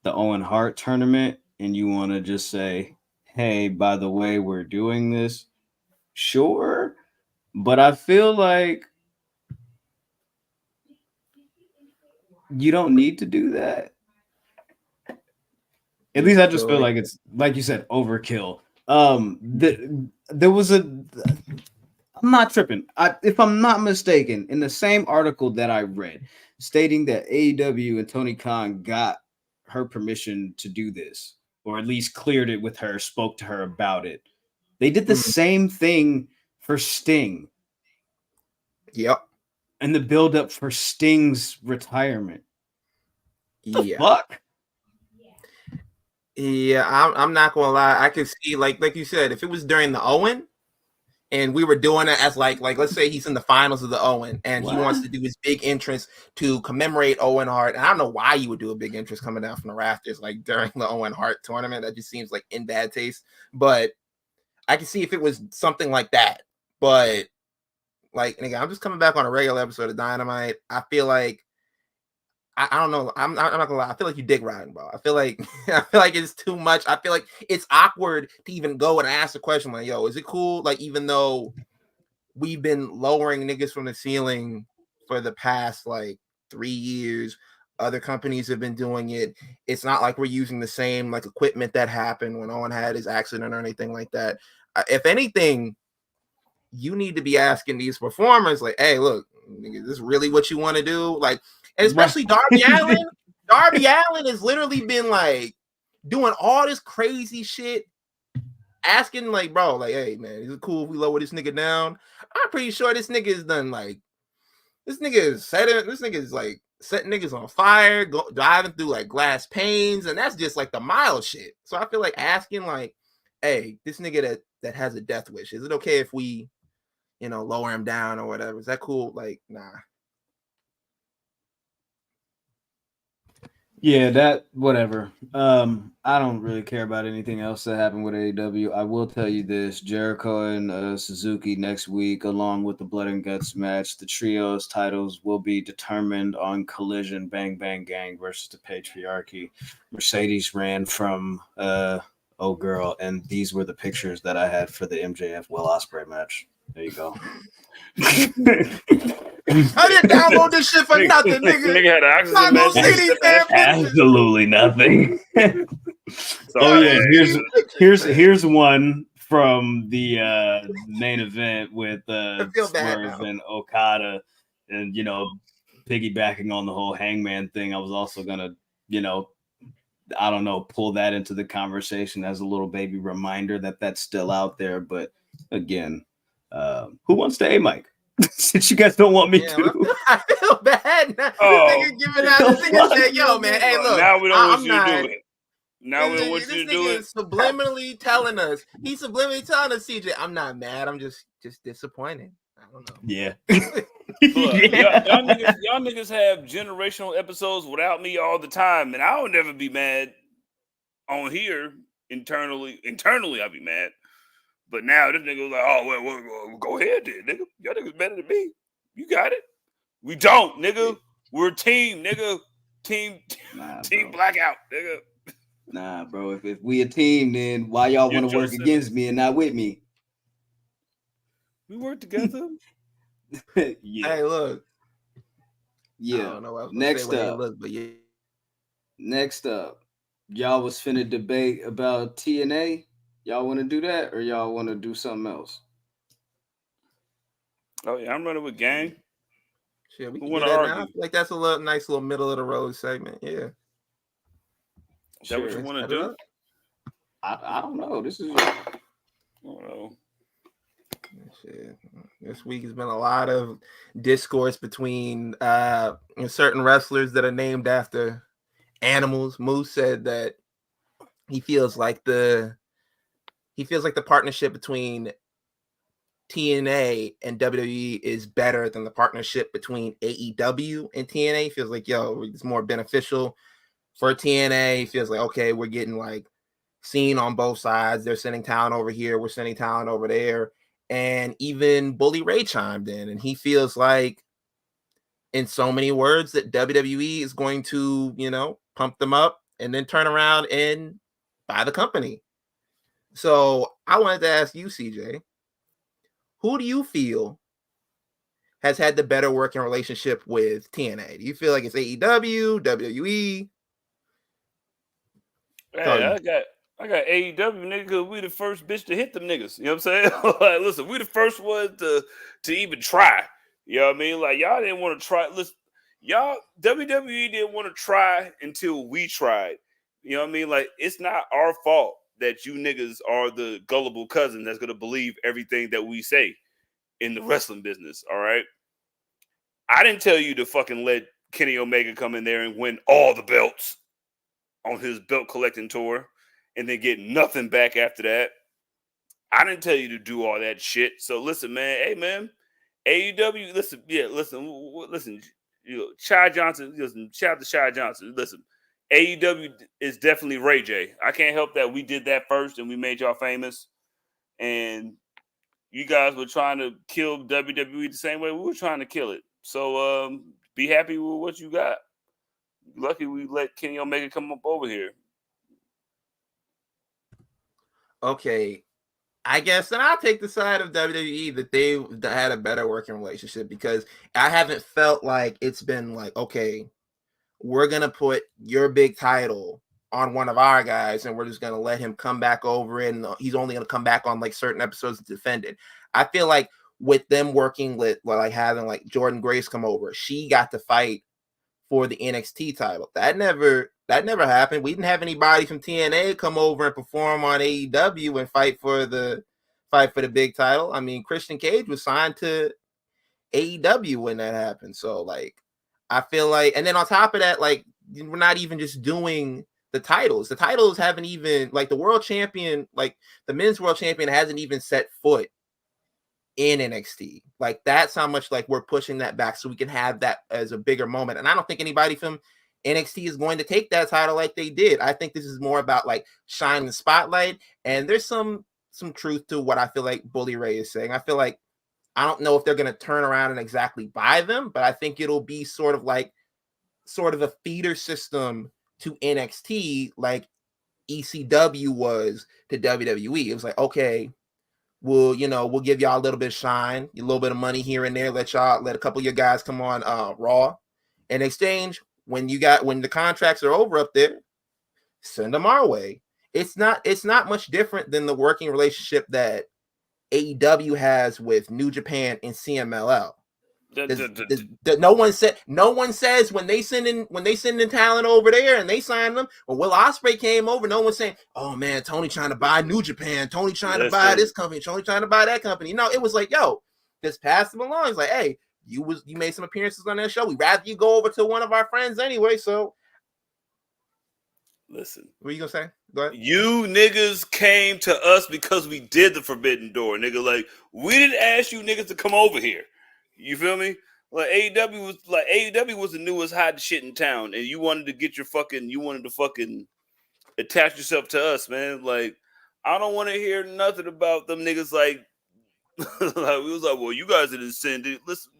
the Owen Hart tournament and you want to just say, hey, by the way, we're doing this. Sure. But I feel like you don't need to do that. At least I just feel like it's, like you said, overkill. There was I'm not tripping. If I'm not mistaken, in the same article that I read, stating that AEW and Tony Khan got her permission to do this, or at least cleared it with her, spoke to her about it. They did the same thing for Sting. Yep. And the build-up for Sting's retirement. Yeah. Fuck. Yeah, I'm not gonna lie. I can see, like you said, if it was during the Owen, and we were doing it as like let's say he's in the finals of the Owen, and he wants to do his big entrance to commemorate Owen Hart. And I don't know why you would do a big entrance coming down from the rafters like during the Owen Hart tournament. That just seems like in bad taste. But I can see if it was something like that. But like, and again, I'm just coming back on a regular episode of Dynamite. I feel like I don't know. I'm not gonna lie. I feel like you dick riding, bro. I feel like it's too much. I feel like it's awkward to even go and ask a question like, "Yo, is it cool?" Like, even though we've been lowering niggas from the ceiling for the past like 3 years, other companies have been doing it. It's not like we're using the same like equipment that happened when Owen had his accident or anything like that. If anything, you need to be asking these performers like, "Hey, look, nigga, is this really what you want to do?" Like. And especially Darby Allin. Darby Allin has literally been like doing all this crazy shit, asking like, bro, like, hey man, is it cool if we lower this nigga down? I'm pretty sure this nigga is done like this nigga is like setting niggas on fire, driving through like glass panes, and that's just like the mild shit. So I feel like asking like, hey, this nigga that has a death wish, is it okay if we, lower him down or whatever? Is that cool? Like, nah. Yeah, that whatever. I don't really care about anything else that happened with AEW. I will tell you this: Jericho and Suzuki next week, along with the Blood and Guts match, the trios titles will be determined on Collision Bang Bang Gang versus the Patriarchy. Mercedes ran from Oh Girl, and these were the pictures that I had for the MJF Will Ospreay match. There you go. I didn't download this shit for nothing, nigga. Nigga had oxygen mask. Absolutely nothing. Oh yeah, here's one from the main event with Swerve and Okada, and piggybacking on the whole Hangman thing. I was also gonna, I don't know, pull that into the conversation as a little baby reminder that that's still out there. But again, who wants to A-Mike? Since you guys don't want me to. I feel bad. This nigga giving out. This nigga said, yo, man, hey, look. Now we don't want you to do it. Now we don't want you to do it. This nigga is subliminally telling us. He's subliminally telling us, CJ, I'm not mad. I'm just disappointed. I don't know. Yeah. Look, y'all niggas have generational episodes without me all the time, and I'll never be mad on here internally. Internally, I'll be mad. But now this nigga was like, oh, well, go ahead then, nigga. Y'all niggas better than me. You got it. We don't, nigga. We're a team, nigga. Team blackout, nigga. Nah, bro. If we a team, then why y'all want to work against me and not with me? We work together. Yeah. Hey, look. Yeah. I don't know what I was Next up. Look, but yeah. Next up, y'all was finna debate about TNA. Y'all want to do that, or y'all want to do something else? Oh yeah, I'm running with gang. Shit, we can do that now. I feel like that's a nice little middle of the road segment. Yeah. Is that what you want to do? I don't know. This is. I don't know. Shit. This week has been a lot of discourse between certain wrestlers that are named after animals. Moose said that he feels like the partnership between TNA and WWE is better than the partnership between AEW and TNA. He feels like, it's more beneficial for TNA. He feels like, okay, we're getting like seen on both sides. They're sending talent over here, we're sending talent over there. And even Bully Ray chimed in, and he feels like, in so many words, that WWE is going to, pump them up and then turn around and buy the company. So I wanted to ask you, CJ, who do you feel has had the better working relationship with TNA? Do you feel like it's AEW, WWE? Hey, I got AEW, nigga, because we the first bitch to hit them niggas. You know what I'm saying? Like, listen, we the first one to even try. You know what I mean? Like, y'all didn't want to try. Listen, y'all, WWE didn't want to try until we tried. You know what I mean? Like, it's not our fault that you niggas are the gullible cousin that's going to believe everything that we say in the wrestling business, all right? I didn't tell you to fucking let Kenny Omega come in there and win all the belts on his belt collecting tour and then get nothing back after that. I didn't tell you to do all that shit. So listen, man. Hey, man. AEW, listen. Shy Johnson, listen. Shout out to Shy Johnson. Listen, AEW is definitely Ray J. I can't help that we did that first and we made y'all famous. And you guys were trying to kill WWE the same way we were trying to kill it. So be happy with what you got. Lucky we let Kenny Omega come up over here. Okay, I guess, and I'll take the side of WWE that they had a better working relationship, because I haven't felt like it's been like, okay, we're going to put your big title on one of our guys and we're just going to let him come back over it, and he's only going to come back on like certain episodes to defend it. I feel like with them working with like having like Jordan Grace come over, she got to fight for the NXT title. That never happened. We didn't have anybody from TNA come over and perform on AEW and fight for the big title. I mean, Christian Cage was signed to AEW when that happened. So like, I feel like, and then on top of that, like, we're not even just doing the titles. The titles haven't even, like, the world champion, like the men's world champion hasn't even set foot in NXT. Like, that's how much like we're pushing that back so we can have that as a bigger moment. And I don't think anybody from NXT is going to take that title like they did. I think this is more about like shining the spotlight. And there's some truth to what I feel like Bully Ray is saying. I feel like, I don't know if they're going to turn around and exactly buy them, but I think it'll be sort of a feeder system to NXT, like ECW was to WWE. It was like, okay, we'll give y'all a little bit of shine, a little bit of money here and there. Let a couple of your guys come on Raw. In exchange, when the contracts are over up there, send them our way. It's not much different than the working relationship that AEW has with New Japan and CMLL. No one says when they send in talent over there and they sign them. When Will Ospreay came over, no one's saying, "Oh man, Tony trying to buy New Japan, Tony trying to buy this company, Tony trying to buy that company." No, it was like, "Yo, just pass them along." It's like, "Hey, you made some appearances on that show. We'd rather you go over to one of our friends anyway." So, listen, what are you gonna say? Go ahead. You niggas came to us because we did the Forbidden Door, nigga. Like, we didn't ask you niggas to come over here. You feel me? Like, AEW was the newest hot shit in town, and you wanted to fucking attach yourself to us, man. Like, I don't want to hear nothing about them niggas. Like, like, we was like, well, you guys didn't send it. Listen,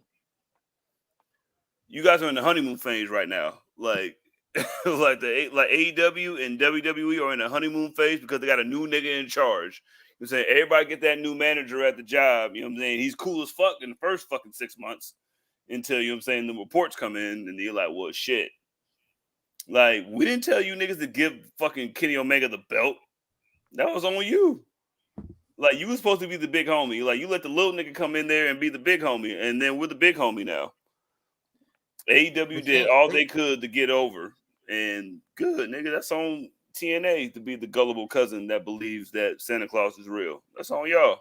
you guys are in the honeymoon phase right now. Like, like AEW and WWE are in a honeymoon phase because they got a new nigga in charge. You know what I'm saying? Everybody get that new manager at the job. You know what I'm saying? He's cool as fuck in the first fucking 6 months until, you know what I'm saying, the reports come in and you're like, well, shit. Like, we didn't tell you niggas to give fucking Kenny Omega the belt. That was on you. Like, you was supposed to be the big homie. Like, you let the little nigga come in there and be the big homie, and then we're the big homie now. AEW did all they could to get over. And good, nigga, that's on TNA to be the gullible cousin that believes that Santa Claus is real. That's on y'all.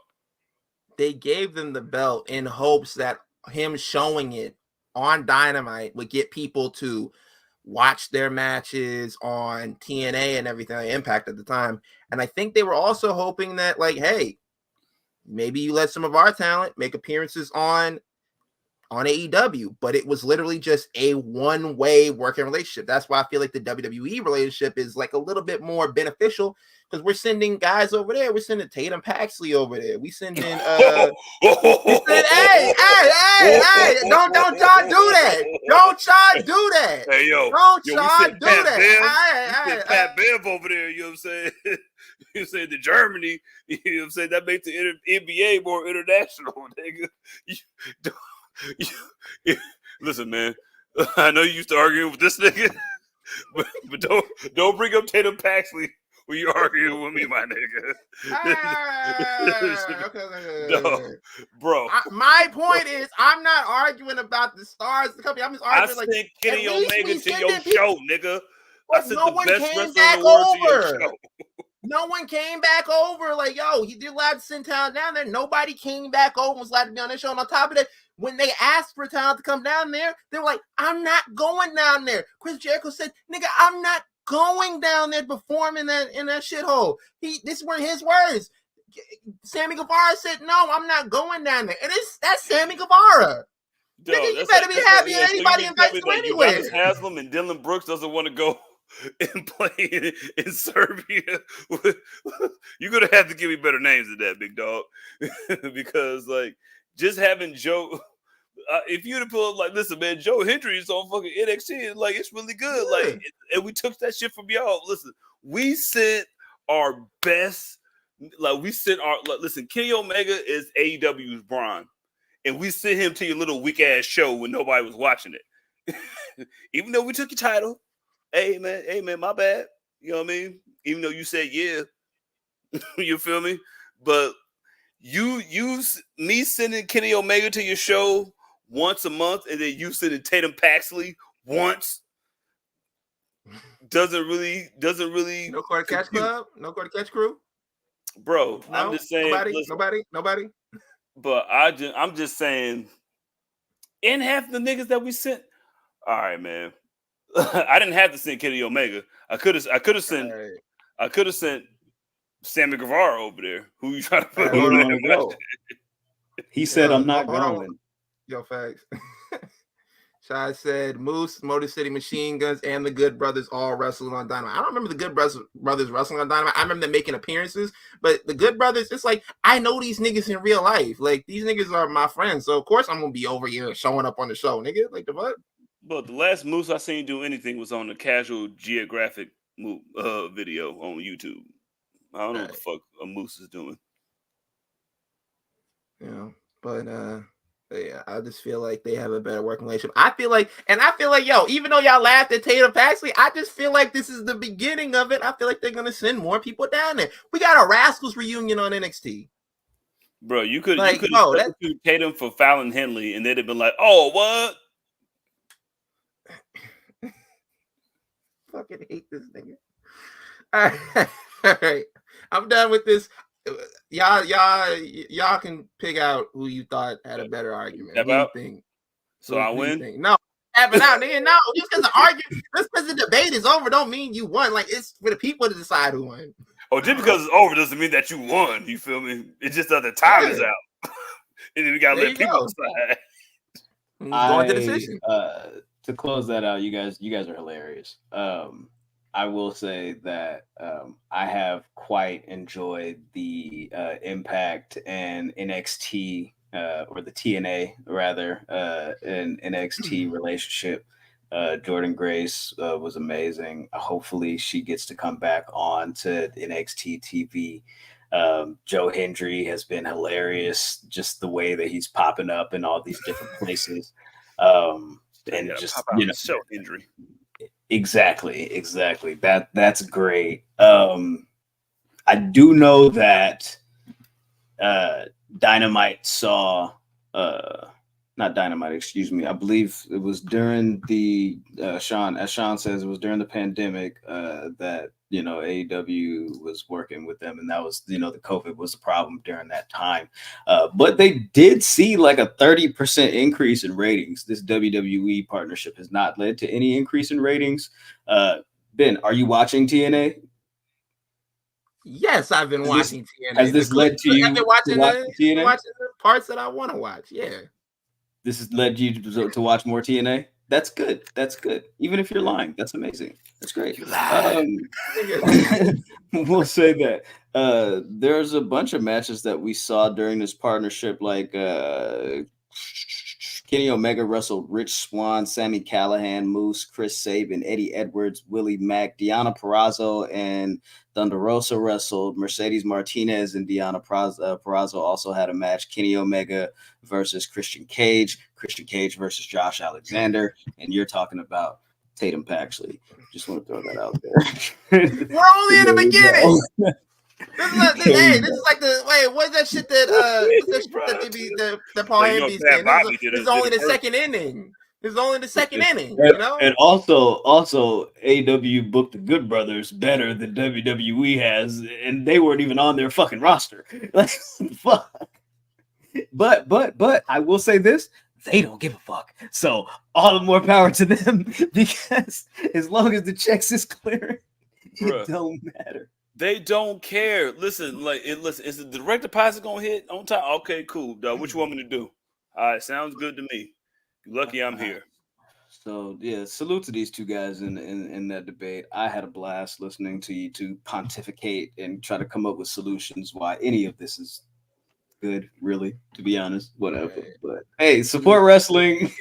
They gave them the belt in hopes that him showing it on Dynamite would get people to watch their matches on TNA and everything, Impact at the time. And I think they were also hoping that, like, hey, maybe you let some of our talent make appearances on AEW, but it was literally just a one-way working relationship. That's why I feel like the WWE relationship is like a little bit more beneficial, because we're sending guys over there. We're sending Tatum Paxley over there. We sending hey, don't y'all do that. Don't y'all do that. Hey, don't y'all do that. We sent Pat Bev over there, you know what I'm saying? You say to Germany, you know what I'm saying? That makes the NBA more international, nigga. Listen, man. I know you used to argue with this nigga, but don't bring up Tatum Paxley when you're arguing with me, my nigga. No, bro. My point is, I'm not arguing about the stars of the company. I'm just arguing I sent Kenny Omega to your show, nigga. I sent no the best came wrestler back in the world to your over. show. No one came back over. Like, yo, he did allowed to send talent down there. Nobody came back over and was allowed to be on their show. And on top of that, when they asked for talent to come down there, they were like, I'm not going down there. Chris Jericho said, nigga, I'm not going down there to perform in that shithole. This were his words. Sammy Guevara said, no, I'm not going down there. And that's Sammy Guevara. Yo, nigga, you better be happy that anybody invites you anywhere. Johannes Haslam and Dylan Brooks doesn't want to go and play in Serbia. You're gonna have to give me better names than that, big dog, because like just having Joe. If you'd have pulled like, listen, man, Joe Hendry is on fucking NXT, like it's really good. Yeah. Like, and we took that shit from y'all. Listen, we sent our best. Like we sent our. Like, listen, Kenny Omega is AEW's Braun, and we sent him to your little weak ass show when nobody was watching it. Even though we took your title. Hey man, my bad. You know what I mean? Even though you said yeah, you feel me? But me sending Kenny Omega to your show once a month, and then you sending Tatum Paxley once doesn't really. No Quarter Catch Club, no Quarter Catch Crew, bro. No, I'm just saying, nobody. But I'm just saying, in half the niggas that we sent. All right, man. I didn't have to send Kenny Omega. I could have sent Sammy Guevara over there. Who you trying to put over there? He said, "I'm not going." Yo, facts. Shai said, Moose, Motor City Machine Guns, and the Good Brothers all wrestling on Dynamite. I don't remember the Good Brothers wrestling on Dynamite. I remember them making appearances, but the Good Brothers, it's like, I know these niggas in real life. Like, these niggas are my friends, so of course I'm gonna be over here showing up on the show, nigga. Like, the fuck? But the last Moose I seen do anything was on the Casual Geographic video on YouTube. I don't know what the fuck a Moose is doing. Yeah, but yeah, I just feel like they have a better working relationship. I feel like, yo, even though y'all laughed at Tatum Paxley, I just feel like this is the beginning of it. I feel like they're gonna send more people down there. We got a Rascals reunion on NXT. Bro, you could substitute Tatum for Fallon Henley, and they'd have been like, oh, what? Fucking hate this nigga. All right. I'm done with this. Y'all can pick out who you thought had a better argument. Who you think? So I win? No, tapping out, nigga. No, just because the argument, just because the debate is over, don't mean you won. Like, it's for the people to decide who won. Oh, just because it's over doesn't mean that you won. You feel me? It's just that the time is out. And then we gotta let people decide. Going to decision. To close that out, you guys are hilarious. I will say that I have quite enjoyed the Impact and NXT or the TNA rather and NXT relationship. Jordan Grace was amazing. Hopefully she gets to come back on to NXT TV. Joe Hendry has been hilarious, just the way that he's popping up in all these different places. And just, you know, show injury. Exactly. That's great. I do know that Dynamite saw not Dynamite, excuse me. I believe it was during the Sean, as Sean says, it was during the pandemic that AEW was working with them, and that was the COVID was the problem during that time. But they did see like a 30% increase in ratings. This WWE partnership has not led to any increase in ratings. Ben, are you watching TNA? Yes, I've been watching TNA. Has this led to you I've been watching TNA? watching the parts that I want to watch. Yeah. This has led you to watch more TNA. That's good. That's good. Even if you're lying, that's amazing. That's great. We'll say that. There's a bunch of matches that we saw during this partnership, like Kenny Omega wrestled Rich Swann, Sami Callihan, Moose, Chris Sabin, Eddie Edwards, Willie Mack, Deonna Purrazzo, and Thunder Rosa wrestled. Mercedes Martinez and Deonna Purrazzo also had a match. Kenny Omega versus Christian Cage versus Josh Alexander, and you're talking about Tatum Paxley. Just want to throw that out there. We're only in the beginning. This is like what's that shit that they be the Paul Heyman saying? This is only the second inning. This is only the second inning, And also AEW booked the Good Brothers better than WWE has, and they weren't even on their fucking roster. Like, fuck. But I will say this. They don't give a fuck. So all the more power to them, because as long as the checks is clear, it don't matter. They don't care. Listen, is the direct deposit gonna hit on time? Okay, cool. What you want me to do? All right, sounds good to me. You're lucky I'm here. So yeah, salute to these two guys in that debate. I had a blast listening to you two pontificate and try to come up with solutions why any of this is good, really, to be honest. Whatever. But hey, support wrestling.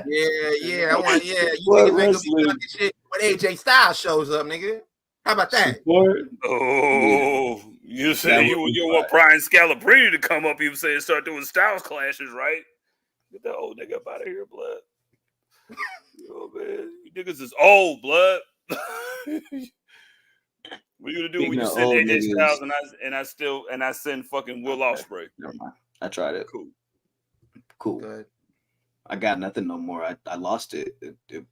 Yeah. I want you niggas ain't gonna be talking shit when AJ Styles shows up, nigga. How about that? You say you want Brian Scalabrine to come up, you say, and start doing Styles clashes, right? Get that old nigga up out of here, blood. Man, you niggas is old, blood. What are you gonna do when you send AJ Styles and I send fucking Will Ospreay? Never mind. I tried it. Cool. Good. I got nothing no more. I lost it.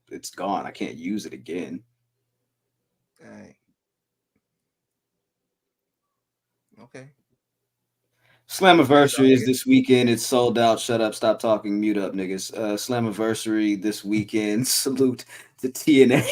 It's gone. I can't use it again. Dang. Okay. Slammiversary is this weekend. It's sold out. Shut up. Stop talking. Mute up, niggas. Slammiversary this weekend. Salute to TNA.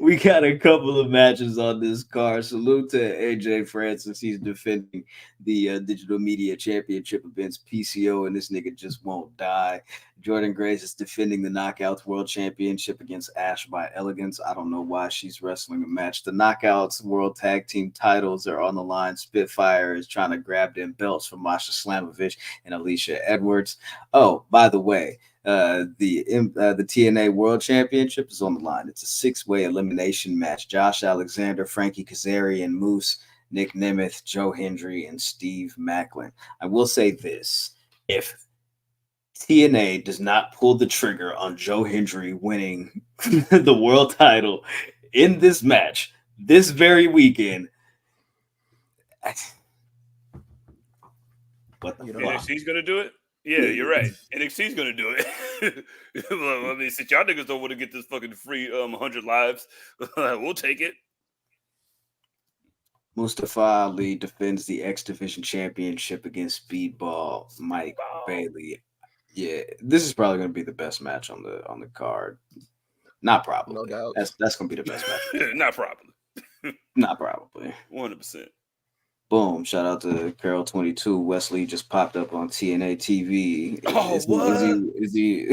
We got a couple of matches on this card. Salute to AJ Francis. He's defending the Digital Media Championship against PCO, and this nigga just won't die. Jordan Grace is defending the Knockouts World Championship against Ash by Elegance. I don't know why she's wrestling a match. The Knockouts World Tag Team titles are on the line. Spitfire is trying to grab them belts from Masha Slamovich and Alicia Edwards. Oh, by the way, the TNA World Championship is on the line. It's a 6-way elimination match. Josh Alexander, Frankie Kazarian, Moose, Nick Nemeth, Joe Hendry, and Steve Macklin. I will say this. If TNA does not pull the trigger on Joe Hendry winning the world title in this match this very weekend, what the fuck? NXT's gonna do it? Yeah, you're right. NXT's gonna do it. I mean, since y'all niggas don't want to get this fucking free 100 lives, we'll take it. Mustafa Ali defends the X Division Championship against Speedball Mike Bailey. Yeah, this is probably going to be the best match on the card. Not probably. No doubt. That's going to be the best match. Not probably. Not probably. 100%. Boom! Shout out to Carol 22. Wesley just popped up on TNA TV. What? Is he?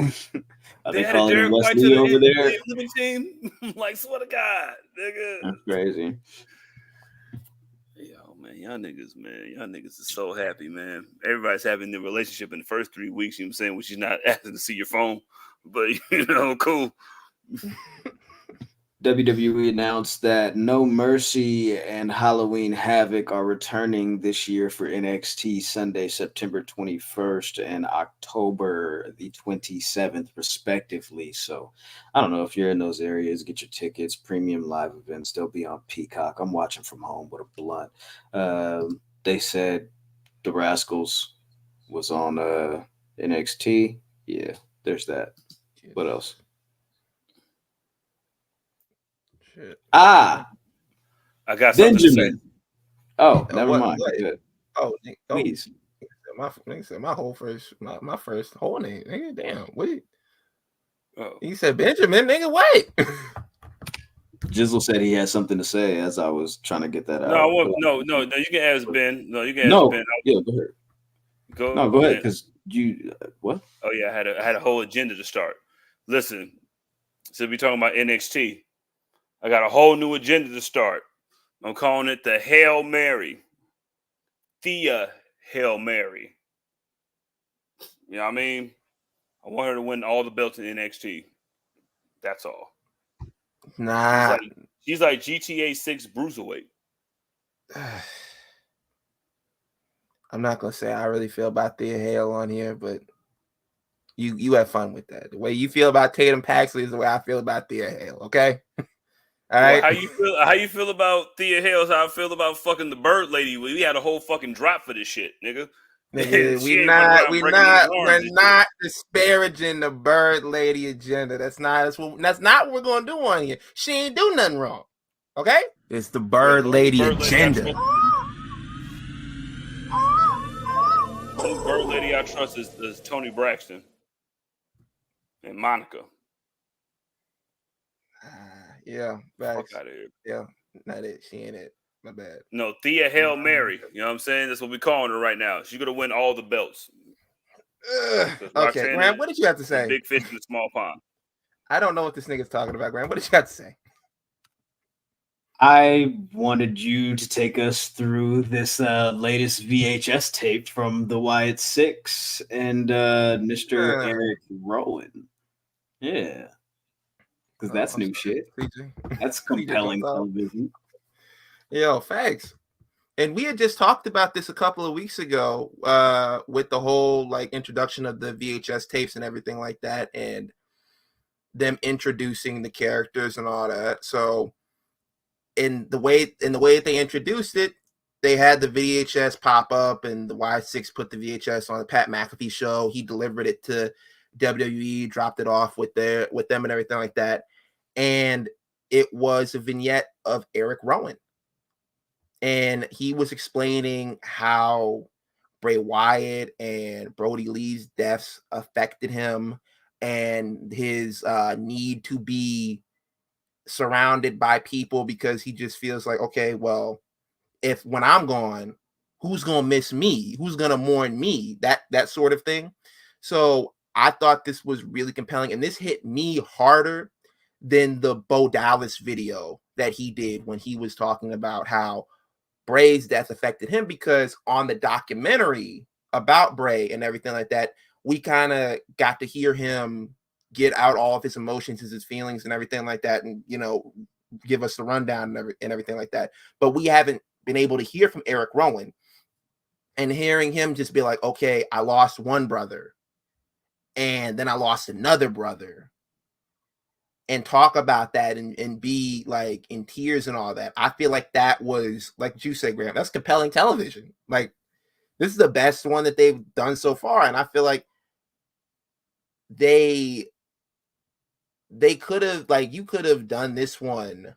Are they added calling him Derek White Wesley to over there? Living team? Like, swear to God, nigga. That's crazy. Yo, man, y'all niggas is so happy, man. Everybody's having the relationship in the first 3 weeks, you know what I'm saying, which is not asking to see your phone, but, cool. WWE announced that No Mercy and Halloween Havoc are returning this year for NXT Sunday, September 21st and October the 27th, respectively. So I don't know if you're in those areas, get your tickets. Premium live events, they'll be on Peacock. I'm watching from home with a blunt. They said the Rascals was on NXT. Yeah, there's that. What else? Shit. I got something to say. Benjamin. Oh, never mind. What? Good. Oh, Please. Nigga said my first whole name. Nigga, damn. Wait. Oh. He said Benjamin. Nigga, wait. Jizzle said he had something to say as I was trying to get that No, out. I want, no. You can ask Ben. No, you can ask No, Ben. yeah, go ahead. Go ahead, because you what? Oh yeah, I had a whole agenda to start. Listen, so we talking about NXT. I got a whole new agenda to start. I'm calling it the Hail Mary. Thea Hail Mary. You know what I mean? I want her to win all the belts in NXT. That's all. Nah. She's like GTA 6 Bruiserweight. I'm not gonna say I really feel about Thea Hale on here, but you have fun with that. The way you feel about Tatum Paxley is the way I feel about Thea Hale. Okay. All right. Well, how you feel about Thea Hale? How I feel about fucking the Bird Lady? We had a whole fucking drop for this shit, nigga. Nigga, we're not disparaging the Bird Lady agenda. That's not what we're gonna do on here. She ain't do nothing wrong. Okay? It's the Bird Lady agenda. The only Bird Lady I trust is Tony Braxton and Monica. Yeah, fuck out of here. Yeah, not it. She ain't it. My bad. No, Thea Hail Mary. You know what I'm saying? That's what we're calling her right now. She's gonna win all the belts. Okay, Graham, what did you have to say? Big fish in a small pond. I don't know what this nigga's talking about, Graham. What did you have to say? I wanted you to take us through this latest VHS tape from the Wyatt 6 and Mr. Eric Rowan. Yeah. Because that's new shit. That's compelling television. Yo, facts. And we had just talked about this a couple of weeks ago with the whole like introduction of the VHS tapes and everything like that, and them introducing the characters and all that. So in the way that they introduced it, they had the VHS pop up, and the Y6 put the VHS on the Pat McAfee show. He delivered it to WWE, dropped it off with them and everything like that. And it was a vignette of Eric Rowan. And he was explaining how Bray Wyatt and Brody Lee's deaths affected him, and his need to be surrounded by people, because he just feels like, okay, well, if when I'm gone, who's gonna miss me? Who's gonna mourn me? That sort of thing. So I thought this was really compelling, and this hit me harder than the Bo Dallas video that he did when he was talking about how Bray's death affected him, because on the documentary about Bray and everything like that, we kind of got to hear him get out all of his emotions, his feelings and everything like that, and, you know, give us the rundown and everything like that. But we haven't been able to hear from Eric Rowan, and hearing him just be like, okay, I lost one brother and then I lost another brother, and talk about that and be like in tears and all that. I feel like that was, like you said, Graham, that's compelling television. Like, this is the best one that they've done so far. And I feel like they could have, like, you could have done this one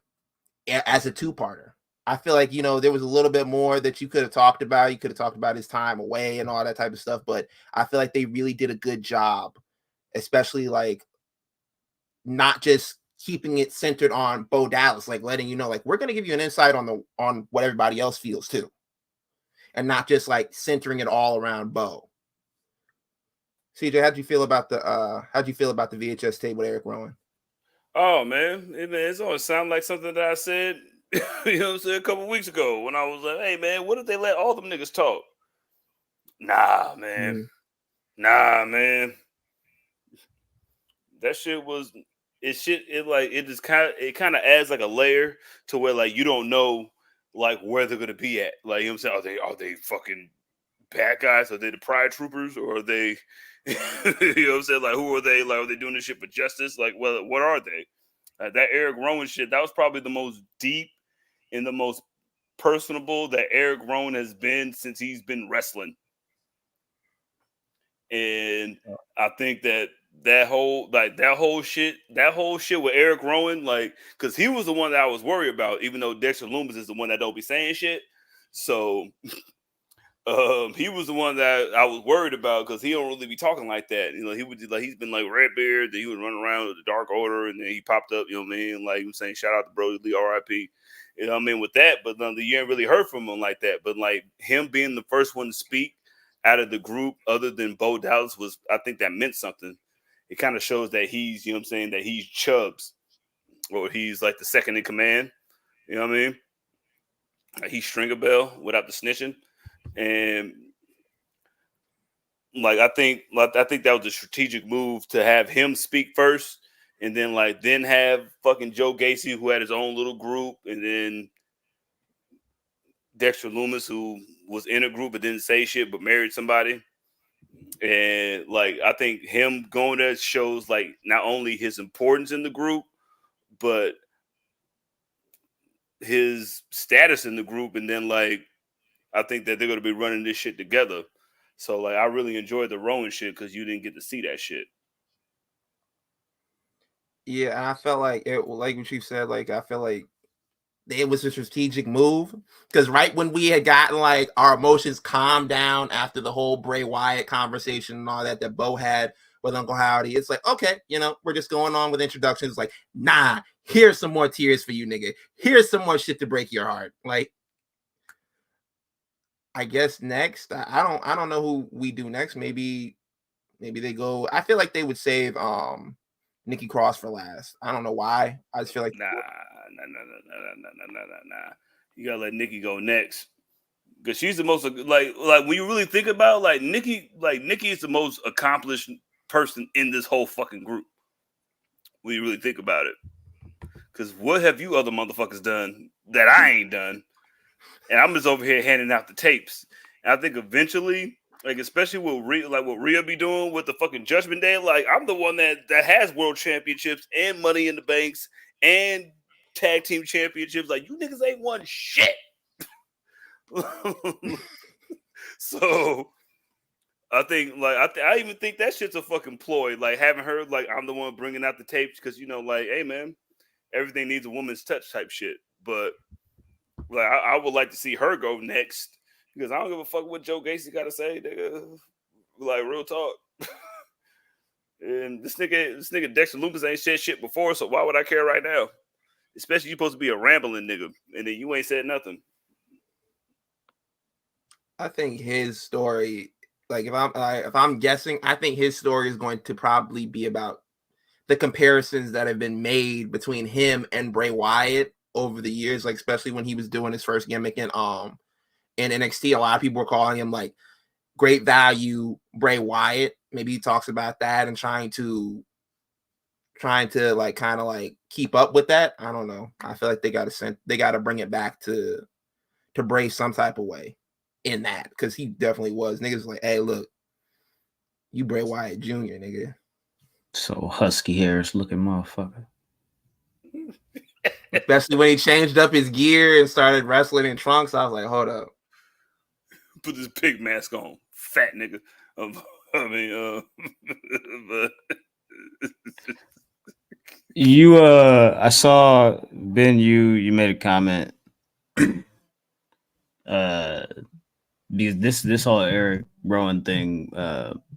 as a two-parter. I feel like, you know, there was a little bit more that you could have talked about. You could have talked about his time away and all that type of stuff. But I feel like they really did a good job, especially like not just keeping it centered on Bo Dallas, like letting you know, like, we're going to give you an insight on what everybody else feels too, and not just like centering it all around Bo. CJ, how'd you feel about the VHS tape with Eric Rowan? Oh man, it's always sound like something that I said, you know what I'm saying, a couple weeks ago when I was like, hey man, what if they let all them niggas talk? Nah, man. That shit was it kind of adds like a layer to where like you don't know like where they're gonna be at. Like, you know what I'm saying? Are they fucking bad guys? Are they the Pride Troopers? Or are they you know what I'm saying? Like, who are they? Like, are they doing this shit for justice? Like, well, what are they? That Eric Rowan shit, that was probably the most deep and the most personable that Eric Rowan has been since he's been wrestling. And I think that whole shit with Eric Rowan, like, because he was the one that I was worried about, even though Dexter Lumis is the one that don't be saying shit. So he was the one that I was worried about because he don't really be talking like that. You know, he's been like Redbeard, then he was running around with the Dark Order, and then he popped up, you know what I mean? Like, he was saying shout out to Brody Lee, RIP. You know what I mean, with that, but you ain't really heard from him like that. But like him being the first one to speak out of the group, other than Bo Dallas, I think that meant something. It kind of shows that he's, you know what I'm saying, that he's Chubbs, or he's like the second in command. You know what I mean? Like he's Stringer Bell without the snitching. And like I think that was a strategic move to have him speak first, and then have fucking Joe Gacy, who had his own little group, and then Dexter Lumis, who was in a group but didn't say shit but married somebody. And like I think him going there shows like not only his importance in the group, but his status in the group. And then like I think that they're gonna be running this shit together. So like I really enjoyed the Rowan shit because you didn't get to see that shit. Yeah, I felt like it, like what you said, like I feel like it was a strategic move because right when we had gotten like our emotions calmed down after the whole Bray Wyatt conversation and all that Bo had with Uncle Howdy, it's like, okay, you know, we're just going on with introductions. Like, nah, here's some more tears for you, nigga. Here's some more shit to break your heart. Like, I guess next, I don't know who we do next. Maybe they go. I feel like they would save Nikki Cross for last. I don't know why. I just feel like nah. You gotta let Nikki go next because she's the most like when you really think about like Nikki is the most accomplished person in this whole fucking group. When you really think about it, because what have you other motherfuckers done that I ain't done? And I'm just over here handing out the tapes. And I think eventually, like especially what Rhea be doing with the fucking Judgment Day, like I'm the one that has world championships and Money in the Banks and tag team championships. Like you niggas ain't won shit. So I think like I even think that shit's a fucking ploy. Like having her like I'm the one bringing out the tapes because you know like hey man, everything needs a woman's touch type shit. But like I would like to see her go next because I don't give a fuck what Joe Gacy got to say, nigga. Like real talk. And this nigga Dexter Lumis ain't said shit before, so why would I care right now? Especially you supposed to be a rambling nigga, and then you ain't said nothing. I think his story, like if I'm guessing, I think his story is going to probably be about the comparisons that have been made between him and Bray Wyatt over the years, like especially when he was doing his first gimmick in NXT. A lot of people were calling him like great value Bray Wyatt. Maybe he talks about that and trying to like kind of like keep up with that. I don't know. I feel like they got to bring it back to Bray some type of way in that because he definitely was. Niggas like, hey, look, you Bray Wyatt Jr., nigga. So husky hairs looking motherfucker. Especially when he changed up his gear and started wrestling in trunks. I was like, hold up. Put this pig mask on, fat nigga. But you I saw Ben, you made a comment because this whole Eric Rowan thing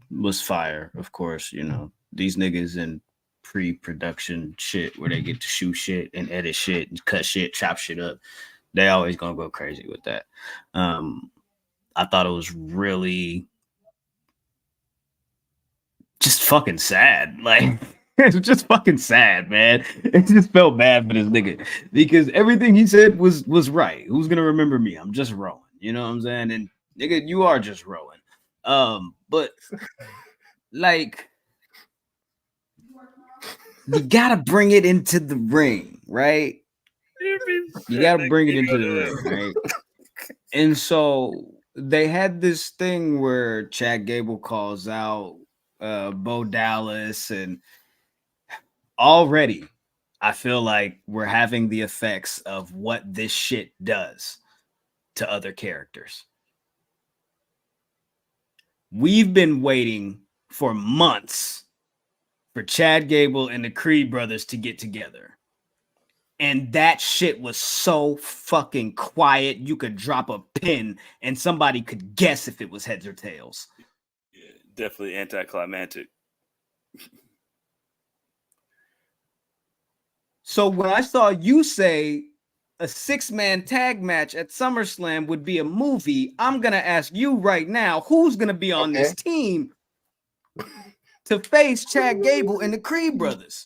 was fire, of course. You know, these niggas in pre-production shit where they get to shoot shit and edit shit and cut shit, chop shit up. They always gonna go crazy with that. I thought it was really just fucking sad. Like it's just fucking sad, man. It just felt bad for this nigga because everything he said was right. Who's gonna remember me? I'm just Rowan. You know what I'm saying? And nigga, you are just Rowan. But like you gotta bring it into the ring, right? You gotta bring it into the ring, right? And so they had this thing where Chad Gable calls out Bo Dallas, and already I feel like we're having the effects of what this shit does to other characters. We've been waiting for months for Chad Gable and the Creed brothers to get together. And that shit was so fucking quiet. You could drop a pin and somebody could guess if it was heads or tails. Yeah, definitely anticlimactic. So when I saw you say a 6-man tag match at SummerSlam would be a movie, I'm going to ask you right now, who's going to be on this team to face Chad Gable and the Creed brothers?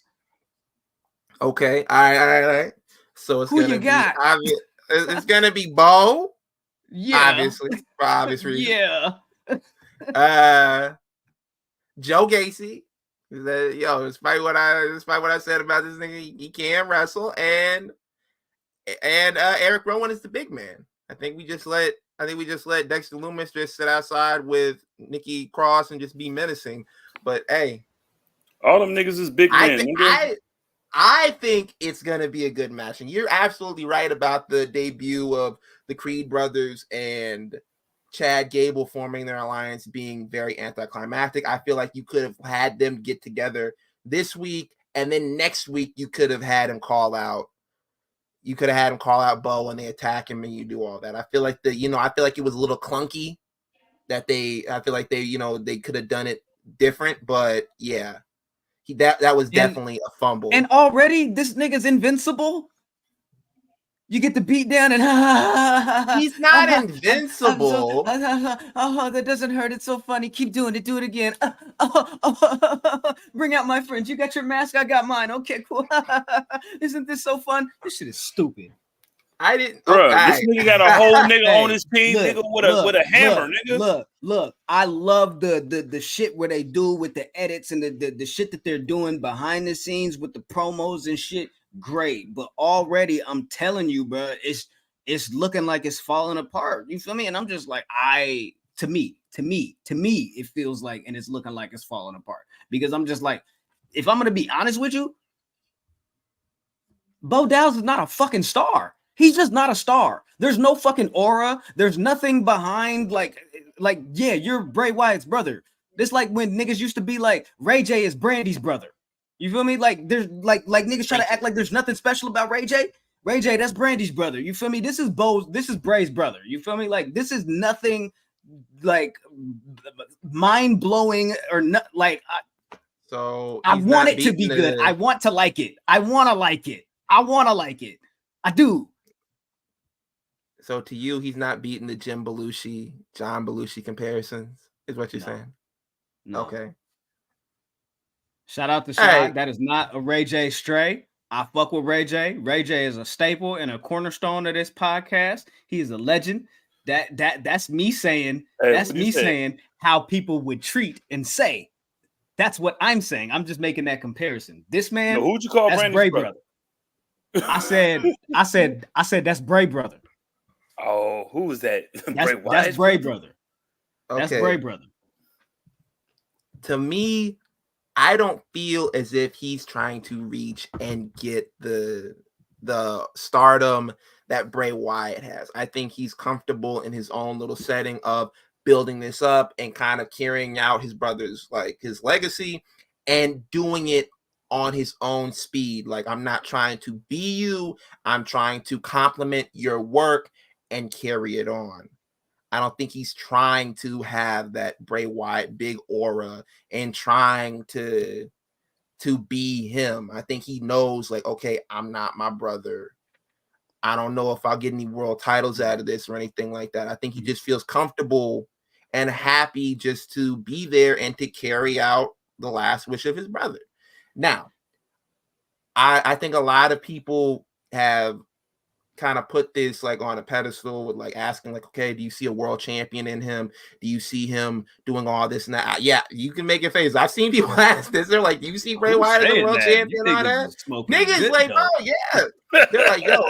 Okay. All right. So it's Who gonna you be got? obvious. It's gonna be Bo, Yeah. obviously, for obvious reasons. Yeah. Joe Gacy. Despite what I said about this nigga, he can't wrestle, and Eric Rowan is the big man. I think we just let Dexter Lumis just sit outside with Nikki Cross and just be menacing. But hey, all them niggas is big men. I think it's gonna be a good match, and you're absolutely right about the debut of the Creed brothers and Chad Gable forming their alliance being very anticlimactic. I feel like you could have had them get together this week, and then next week you could have had him call out. You could have had him call out Bo and they attack him, and you do all that. I feel like it was a little clunky. I feel like they could have done it different, but yeah. That was definitely a fumble. And already this nigga's invincible. You get the beat down and he's not invincible. That doesn't hurt. It's so funny. Keep doing it. Do it again. Bring out my friends. You got your mask. I got mine. Okay, cool. Isn't this so fun? This shit is stupid. I didn't. Bro, this nigga got a whole nigga on his team, nigga with a hammer, nigga. Look. I love the shit where they do with the edits and the shit that they're doing behind the scenes with the promos and shit. Great, but already I'm telling you, bro, it's looking like it's falling apart. You feel me? And I'm just like, to me, it feels like, and it's looking like it's falling apart because I'm just like, if I'm gonna be honest with you, Bo Dallas is not a fucking star. He's just not a star. There's no fucking aura. There's nothing behind. Like, yeah, you're Bray Wyatt's brother. It's like when niggas used to be like, Ray J is Brandy's brother. You feel me? Like, there's like niggas try to act like there's nothing special about Ray J. Ray J, that's Brandy's brother. You feel me? This is Bray's brother. You feel me? Like, this is nothing like mind blowing or not. Like, so I want it to be good. I want to like it. I want to like it. I do. So to you, he's not beating the John Belushi comparisons, is what you're saying? No. Okay. Shout out to Shy. That is not a Ray J stray. I fuck with Ray J. Ray J is a staple and a cornerstone of this podcast. He is a legend. That's me saying. That's me saying how people would treat and say. That's what I'm saying. I'm just making that comparison. This man. No, who'd you call that's Bray brother? I said that's Bray brother. Oh, who was that? That's Bray brother. Okay. That's Bray brother. To me, I don't feel as if he's trying to reach and get the stardom that Bray Wyatt has. I think he's comfortable in his own little setting of building this up and kind of carrying out his brother's, like, his legacy and doing it on his own speed. Like, I'm not trying to be you. I'm trying to complement your work and carry it on. I don't think he's trying to have that Bray Wyatt big aura and trying to be him. I think he knows, like, okay, I'm not my brother. I don't know if I'll get any world titles out of this or anything like that. I think he just feels comfortable and happy just to be there and to carry out the last wish of his brother. Now, I think a lot of people have kind of put this like on a pedestal with like asking like, okay, do you see a world champion in him? Do you see him doing all this and that? Yeah, you can make your face. I've seen people ask this. They're like, do you see Bray Wyatt as a world champion on that? Niggas like, oh yeah. They're like, yo,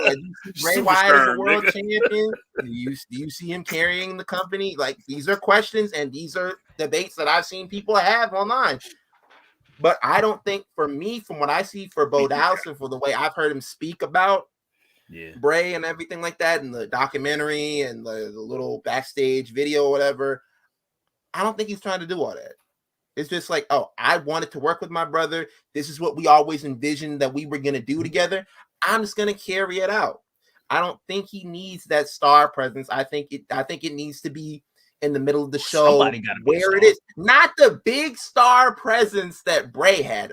Bray Wyatt is a world champion. Do you see him carrying the company? Like, these are questions and these are debates that I've seen people have online. But I don't think, for me, from what I see for Bo Dallas and for the way I've heard him speak about Bray and everything like that, and the documentary and the little backstage video or whatever, I don't think he's trying to do all that. It's just like, oh, I wanted to work with my brother. This is what we always envisioned that we were going to do together. I'm just going to carry it out. I don't think he needs that star presence. I think it needs to be in the middle of the show. Somebody gotta be a where it star. is. Not the big star presence that Bray had.